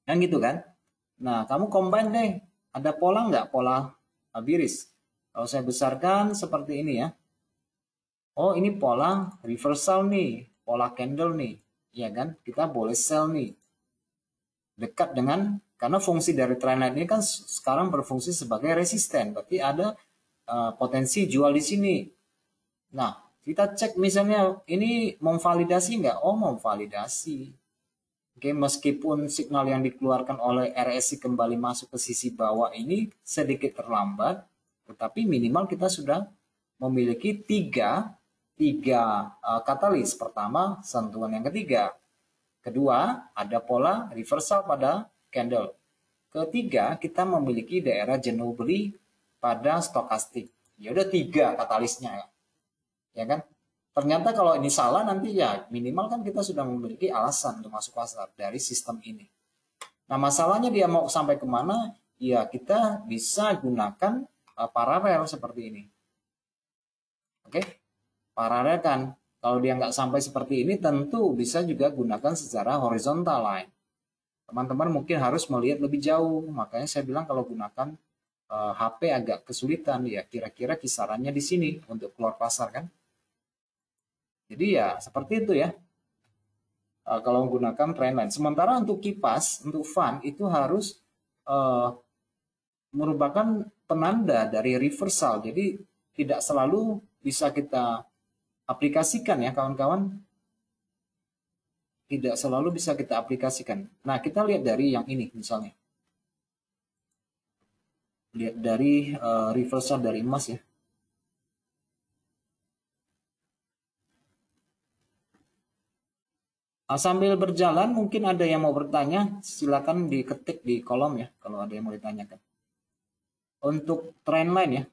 Kan gitu kan? Nah, kamu combine deh. Ada pola nggak? Pola biris. Kalau saya besarkan seperti ini ya. Oh, ini pola reversal nih. Pola candle nih. Ya kan? Kita boleh sell nih. Dekat dengan, karena fungsi dari trendline ini kan sekarang berfungsi sebagai resisten. Berarti ada potensi jual di sini. Nah, kita cek misalnya ini memvalidasi nggak? Oh, memvalidasi. Oke, meskipun signal yang dikeluarkan oleh RSI kembali masuk ke sisi bawah ini sedikit terlambat, tetapi minimal kita sudah memiliki tiga katalis. Pertama, sentuhan yang ketiga. Kedua, ada pola reversal pada candle. Ketiga, kita memiliki daerah jenuh beli pada stokastik. Ya udah 3 katalisnya ya. Ya kan? Ternyata kalau ini salah nanti ya minimal kan kita sudah memiliki alasan untuk masuk pasar dari sistem ini. Nah, masalahnya dia mau sampai kemana? Ya kita bisa gunakan paralel seperti ini. Oke? Paralel kan. Kalau dia nggak sampai seperti ini tentu bisa juga gunakan secara horizontal line. Teman-teman mungkin harus melihat lebih jauh. Makanya saya bilang kalau gunakan HP agak kesulitan ya kira-kira kisarannya di sini untuk keluar pasar kan. Jadi ya seperti itu ya. Kalau menggunakan trendline. Sementara untuk kipas, untuk fund itu harus merupakan penanda dari reversal. Jadi tidak selalu bisa kita aplikasikan ya kawan-kawan. Tidak selalu bisa kita aplikasikan. Nah, kita lihat dari yang ini misalnya. Lihat dari reversal dari emas ya. Sambil berjalan mungkin ada yang mau bertanya, silakan diketik di kolom ya kalau ada yang mau ditanyakan. Untuk trendline ya,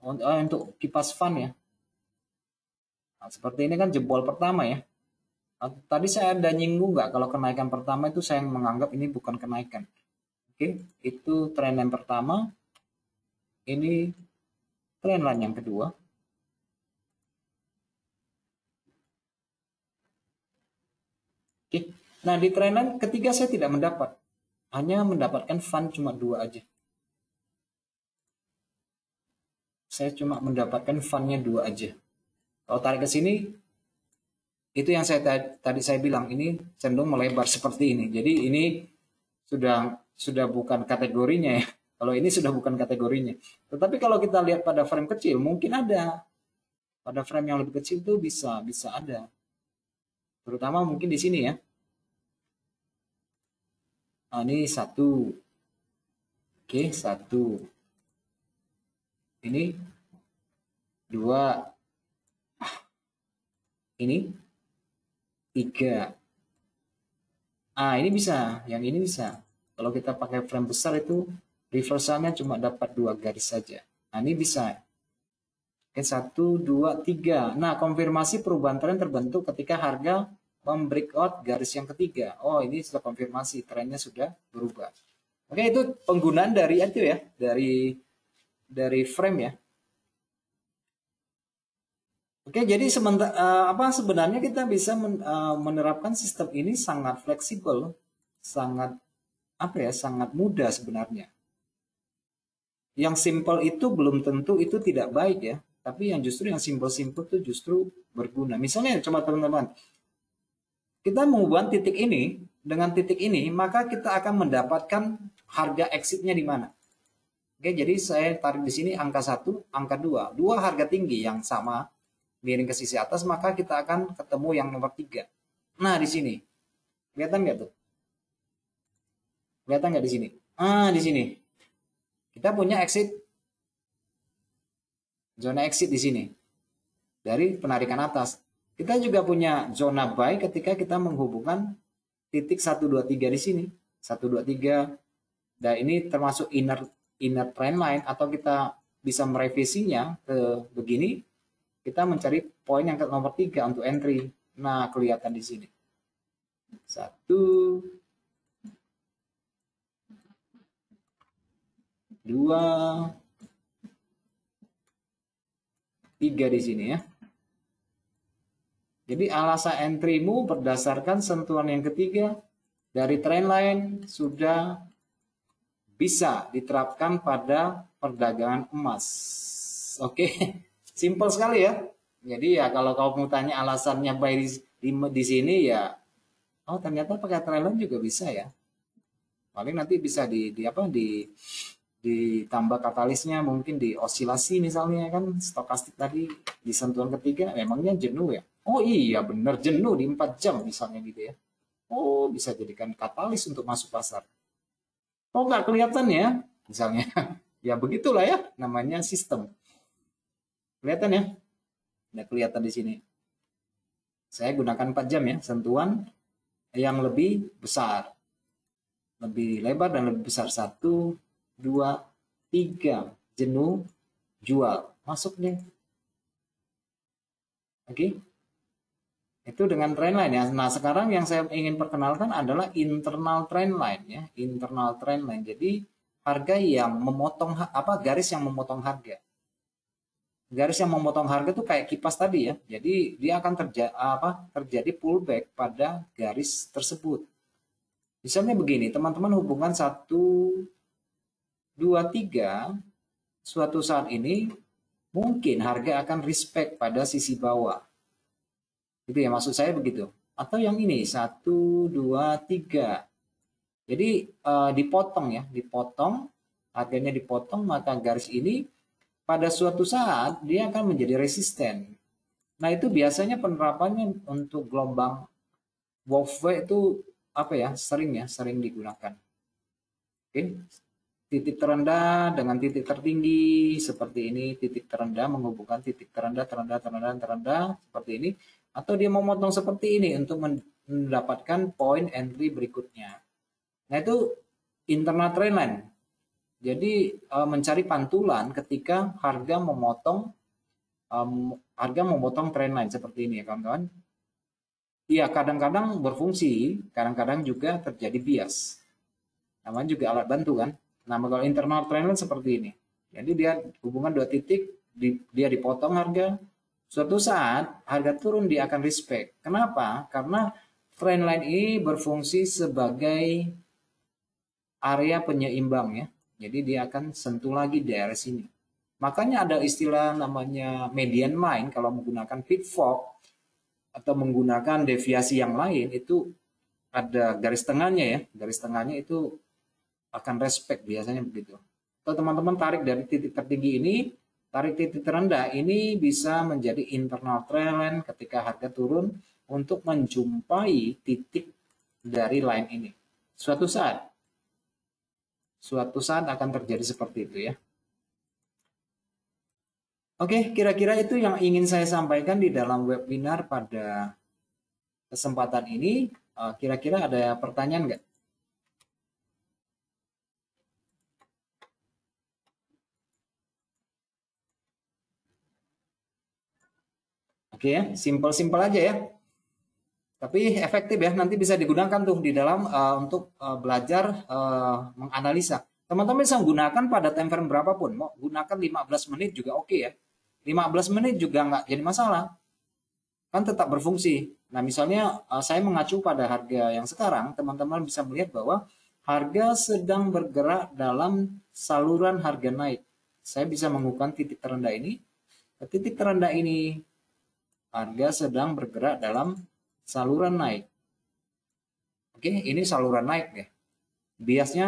untuk kipas fund ya. Nah, seperti ini kan jebol pertama ya. Tadi saya ada nyinggung nggak kalau kenaikan pertama itu saya menganggap ini bukan kenaikan. Oke, itu trendline pertama. Ini trendline yang kedua. Oke. Nah, di trendline ketiga saya tidak mendapat. Hanya mendapatkan fund cuma 2 aja. Saya cuma mendapatkan fundnya 2 aja. Kalau tarik ke sini, itu yang tadi saya bilang, ini cenderung melebar seperti ini. Jadi ini sudah bukan kategorinya ya. Kalau ini sudah bukan kategorinya. Tetapi kalau kita lihat pada frame kecil, mungkin ada. Pada frame yang lebih kecil itu bisa ada. Terutama mungkin di sini ya. Nah, ini 1. Oke, 1. Ini 2. Ini 3. Ini bisa, yang ini bisa. Kalau kita pakai frame besar itu reversalnya cuma dapat 2 garis saja. Nah, ini bisa. Oke, 1, 2, 3. Nah, konfirmasi perubahan tren terbentuk ketika harga membreakout garis yang ketiga. Oh, ini sudah konfirmasi trennya sudah berubah. Oke, itu penggunaan dari itu ya, dari frame ya. Oke, jadi sebenarnya kita bisa menerapkan sistem ini sangat fleksibel, sangat sangat mudah sebenarnya. Yang simple itu belum tentu itu tidak baik ya, tapi yang simple-simple itu justru berguna. Misalnya coba teman-teman, kita mengubah titik ini dengan titik ini, maka kita akan mendapatkan harga exitnya di mana. Oke, jadi saya tarik di sini angka 1, angka 2. Dua harga tinggi yang sama miring ke sisi atas, maka kita akan ketemu yang nomor 3. Nah, di sini. Kelihatan nggak tuh? Kelihatan nggak di sini? Di sini. Kita punya zona exit di sini. Dari penarikan atas. Kita juga punya zona buy ketika kita menghubungkan titik 1, 2, 3 di sini. 1, 2, 3. Dan ini termasuk inner trend line, atau kita bisa merevisinya ke begini. Kita mencari poin yang ke nomor 3 untuk entry. Nah, kelihatan di sini. 1, 2, 3 di sini ya. Jadi alasan entrymu berdasarkan sentuhan yang ketiga dari trend line sudah bisa diterapkan pada perdagangan emas. Oke, simple sekali ya. Jadi ya kalau kamu tanya alasannya buy di sini ya, oh ternyata pakai trend line juga bisa ya. Paling nanti bisa ditambah katalisnya, mungkin di osilasi misalnya kan, stokastik tadi di sentuhan ketiga memangnya jenuh ya. Oh iya bener, jenuh di 4 jam misalnya gitu ya. Oh, bisa jadikan katalis untuk masuk pasar. Oh nggak kelihatan ya misalnya. Ya begitulah ya namanya sistem. Kelihatan ya? Nggak kelihatan di sini. Saya gunakan 4 jam ya, sentuhan yang lebih besar, lebih lebar dan lebih besar. 1, 2, 3. Jenuh, jual. Masuk nih. Oke. Itu dengan trendline ya. Nah, sekarang yang saya ingin perkenalkan adalah internal trendline ya. Internal trendline. Jadi harga yang memotong garis yang memotong harga. Garis yang memotong harga itu kayak kipas tadi ya. Jadi dia akan terjadi pullback pada garis tersebut. Misalnya begini, teman-teman hubungan 1, 2, 3, suatu saat ini mungkin harga akan respect pada sisi bawah. Itu ya maksud saya begitu. Atau yang ini 1, 2, 3. Jadi dipotong ya, dipotong, harganya dipotong, maka garis ini pada suatu saat dia akan menjadi resisten. Nah itu biasanya penerapannya untuk gelombang Wolfway itu sering digunakan. Oke, titik terendah dengan titik tertinggi seperti ini, titik terendah menghubungkan titik terendah seperti ini, atau dia memotong seperti ini untuk mendapatkan poin entry berikutnya. Nah itu internal trendline. Jadi mencari pantulan ketika harga memotong trendline seperti ini ya kawan-kawan. Iya kadang-kadang berfungsi, kadang-kadang juga terjadi bias. Namanya juga alat bantu kan. Nah kalau internal trendline seperti ini. Jadi dia hubungan 2 titik, dia dipotong harga. Suatu saat harga turun dia akan respect. Kenapa? Karena trendline ini berfungsi sebagai area penyeimbang ya. Jadi dia akan sentuh lagi di area sini. Makanya ada istilah namanya median line kalau menggunakan pitfall atau menggunakan deviasi yang lain itu ada garis tengahnya ya. Garis tengahnya itu akan respect biasanya begitu. Atau teman-teman tarik dari titik tertinggi ini, tarik titik terendah ini bisa menjadi internal trendline ketika harga turun untuk menjumpai titik dari line ini. Suatu saat akan terjadi seperti itu ya. Oke, kira-kira itu yang ingin saya sampaikan di dalam webinar pada kesempatan ini. Kira-kira ada pertanyaan nggak? Oke ya, simpel-simpel aja ya. Tapi efektif ya, nanti bisa digunakan tuh di dalam untuk belajar menganalisa. Teman-teman bisa menggunakan pada time frame berapapun. Mau gunakan 15 menit juga oke ya. 15 menit juga nggak jadi masalah. Kan tetap berfungsi. Nah, misalnya saya mengacu pada harga yang sekarang, teman-teman bisa melihat bahwa harga sedang bergerak dalam saluran harga naik. Saya bisa mengukur titik terendah ini. Ke titik terendah ini, harga sedang bergerak dalam saluran naik. Oke, ini saluran naik ya. Biasnya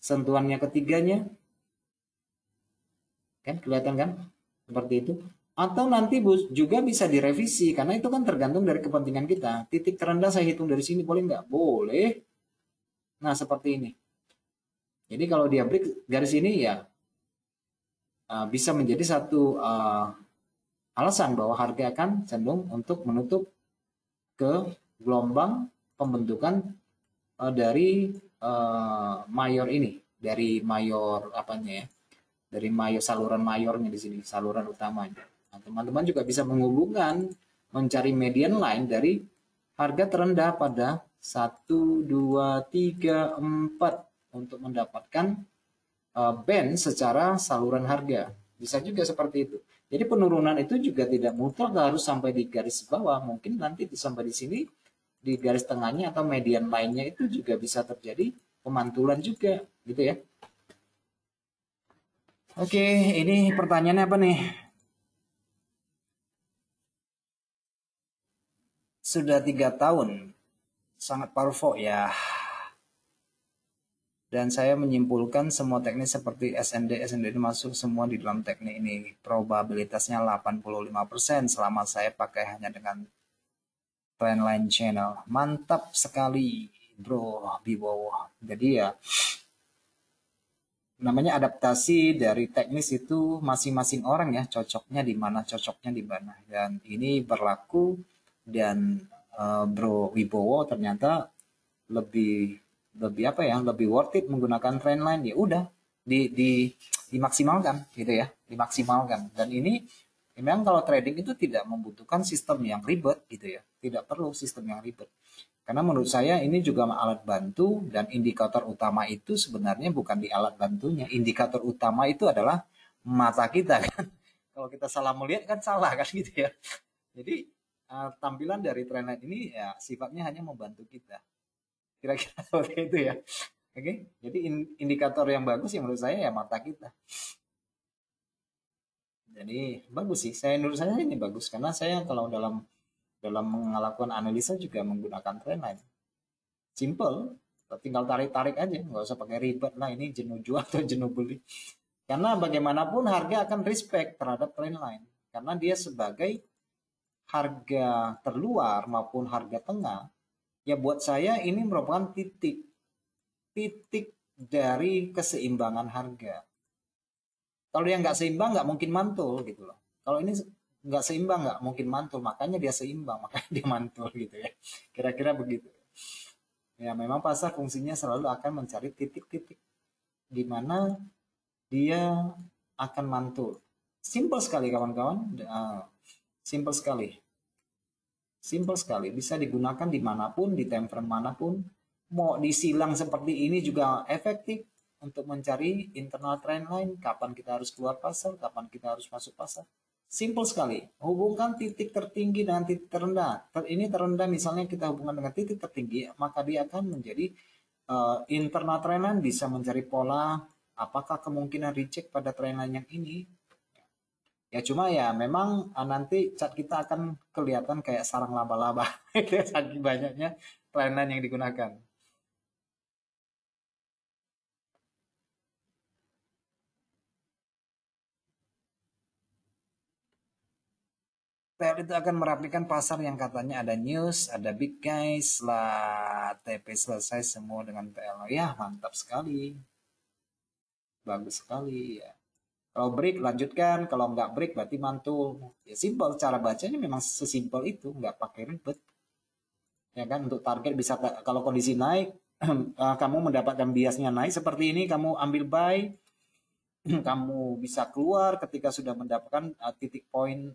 sentuhannya ketiganya, kan kelihatan kan? Seperti itu. Atau nanti juga bisa direvisi, karena itu kan tergantung dari kepentingan kita. Titik terendah saya hitung dari sini, boleh nggak? Boleh. Nah, seperti ini. Jadi kalau dia break garis ini ya bisa menjadi satu alasan bahwa harga akan cenderung untuk menutup ke gelombang pembentukan dari mayor ini, dari mayor apanya ya, dari mayor saluran mayornya di sini, saluran utamanya. Nah, teman-teman juga bisa menghubungkan mencari median line dari harga terendah pada 1, 2, 3, 4 untuk mendapatkan band secara saluran harga. Bisa juga seperti itu. Jadi penurunan itu juga tidak mutlak harus sampai di garis bawah. Mungkin nanti sampai di sini di garis tengahnya atau median lainnya itu juga bisa terjadi pemantulan juga, gitu ya. Oke, ini pertanyaannya apa nih? Sudah 3 tahun, sangat powerful ya. Dan saya menyimpulkan semua teknik seperti SND ini masuk semua di dalam teknik ini. Probabilitasnya 85% selama saya pakai hanya dengan trendline channel. Mantap sekali, bro, Bibo. Jadi ya, namanya adaptasi dari teknis itu masing-masing orang ya, cocoknya di mana, cocoknya di mana. Dan ini berlaku dan Bro Wibowo ternyata lebih lebih apa ya, lebih worth it menggunakan trendline. Ya udah dimaksimalkan gitu ya, dimaksimalkan. Dan ini memang kalau trading itu tidak membutuhkan sistem yang ribet gitu ya, tidak perlu sistem yang ribet. Karena menurut saya ini juga alat bantu, dan indikator utama itu sebenarnya bukan di alat bantunya. Indikator utama itu adalah mata kita kan. Kalau kita salah melihat kan salah kan gitu ya. Jadi tampilan dari trendline ini ya sifatnya hanya membantu kita. Kira-kira seperti itu ya. Oke, jadi indikator yang bagus yang menurut saya ya mata kita. Jadi bagus sih. Saya menurut saya ini bagus karena saya kalau dalam dalam melakukan analisa juga menggunakan trendline. Simple, tinggal tarik-tarik aja, nggak usah pakai ribet lah ini jenuh jual atau jenuh beli. Karena bagaimanapun harga akan respect terhadap trendline. Karena dia sebagai harga terluar maupun harga tengah, ya buat saya ini merupakan titik titik dari keseimbangan harga. Kalau dia nggak seimbang nggak mungkin mantul gitu loh. Kalau ini nggak seimbang nggak mungkin mantul, makanya dia seimbang, makanya dia mantul gitu ya. Kira-kira begitu. Ya memang pasar fungsinya selalu akan mencari titik-titik di mana dia akan mantul. Simple sekali kawan-kawan. Simple sekali. Simple sekali. Bisa digunakan dimanapun, di time frame manapun. Mau disilang seperti ini juga efektif untuk mencari internal trend line, kapan kita harus keluar pasar, kapan kita harus masuk pasar. Simple sekali. Hubungkan titik tertinggi dengan titik terendah. Ini terendah misalnya kita hubungkan dengan titik tertinggi, maka dia akan menjadi internal trend line, bisa mencari pola apakah kemungkinan reject pada trend line yang ini. Ya cuma ya memang nanti cat kita akan kelihatan kayak sarang laba-laba saking banyaknya trend line yang digunakan. Tel itu akan merapikan pasar yang katanya ada news, ada big guys lah, TP selesai semua dengan TL. Ya mantap sekali, bagus sekali ya. Kalau break lanjutkan, kalau nggak break berarti mantul. Ya simpel, cara bacanya memang sesimpel itu, nggak pakai ribet. Ya kan, untuk target bisa kalau kondisi naik, kamu mendapatkan biasnya naik seperti ini, kamu ambil buy, kamu bisa keluar ketika sudah mendapatkan titik poin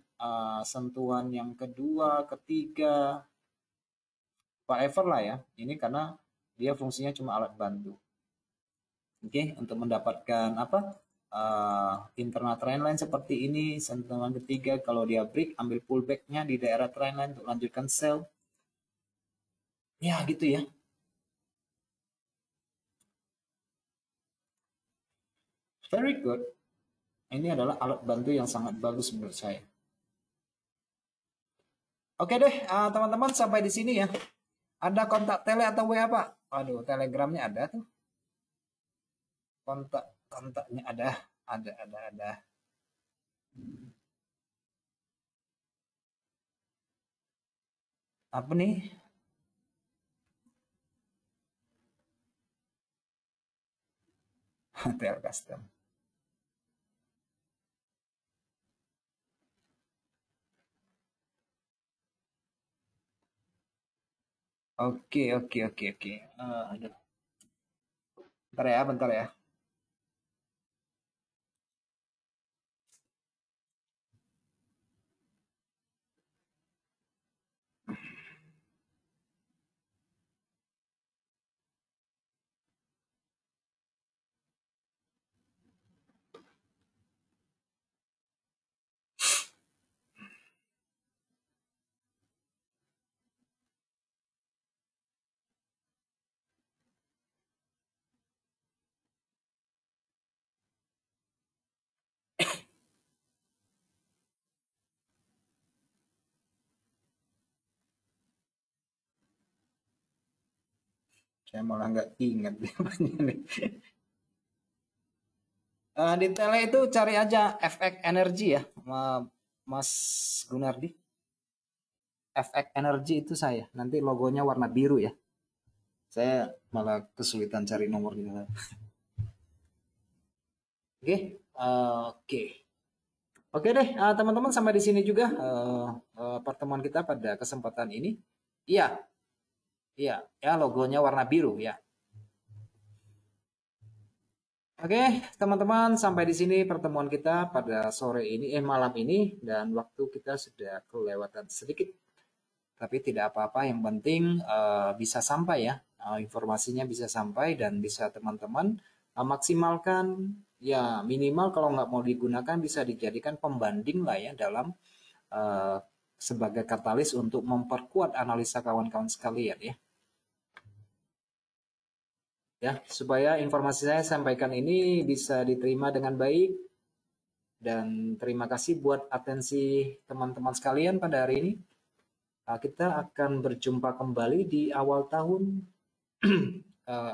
sentuhan yang kedua, ketiga, whatever lah ya. Ini karena dia fungsinya cuma alat bantu. Oke, untuk mendapatkan apa? Internal trendline seperti ini, sentimen ketiga kalau dia break ambil pullbacknya di daerah trendline untuk lanjutkan sell. Ya gitu ya. Very good. Ini adalah alat bantu yang sangat bagus menurut saya. Oke deh, teman-teman sampai di sini ya. Ada kontak tele atau WA Pak? Aduh, telegramnya ada tuh. Kontaknya ada. Apa nih? Tel custom. Oke. Aduh. Bentar ya. Saya malah nggak ingat nih. Di tele itu cari aja FX Energy ya, Mas Gunardi. FX Energy itu saya. Nanti logonya warna biru ya. Saya malah kesulitan cari nomornya. Oke, oke. Oke deh, teman-teman sampai di sini juga pertemuan kita pada kesempatan ini. Iya, iya, ya logonya warna biru ya. Oke, teman-teman sampai di sini pertemuan kita pada sore ini, malam ini, dan waktu kita sudah kelewatan sedikit. Tapi tidak apa-apa, yang penting bisa sampai ya, informasinya bisa sampai dan bisa teman-teman maksimalkan ya, minimal kalau nggak mau digunakan bisa dijadikan pembanding lah ya dalam sebagai katalis untuk memperkuat analisa kawan-kawan sekalian ya. Ya, supaya informasi saya sampaikan ini bisa diterima dengan baik. Dan terima kasih buat atensi teman-teman sekalian pada hari ini. Kita akan berjumpa kembali di awal tahun.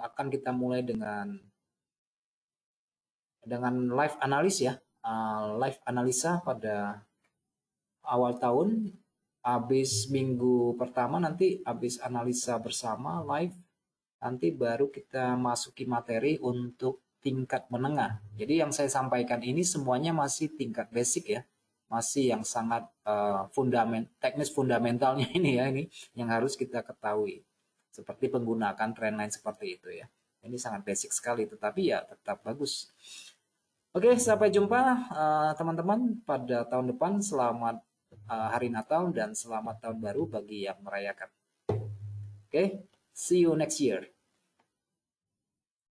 Akan kita mulai dengan live analis ya. Live analisa pada awal tahun. Habis minggu pertama nanti habis analisa bersama live. Nanti baru kita masuki materi untuk tingkat menengah. Jadi yang saya sampaikan ini semuanya masih tingkat basic ya. Masih yang sangat teknis fundamentalnya ini ya, ini yang harus kita ketahui. Seperti penggunaan trendline seperti itu ya. Ini sangat basic sekali tetapi ya tetap bagus. Oke, sampai jumpa teman-teman pada tahun depan. Selamat hari Natal dan selamat tahun baru bagi yang merayakan. Oke, see you next year.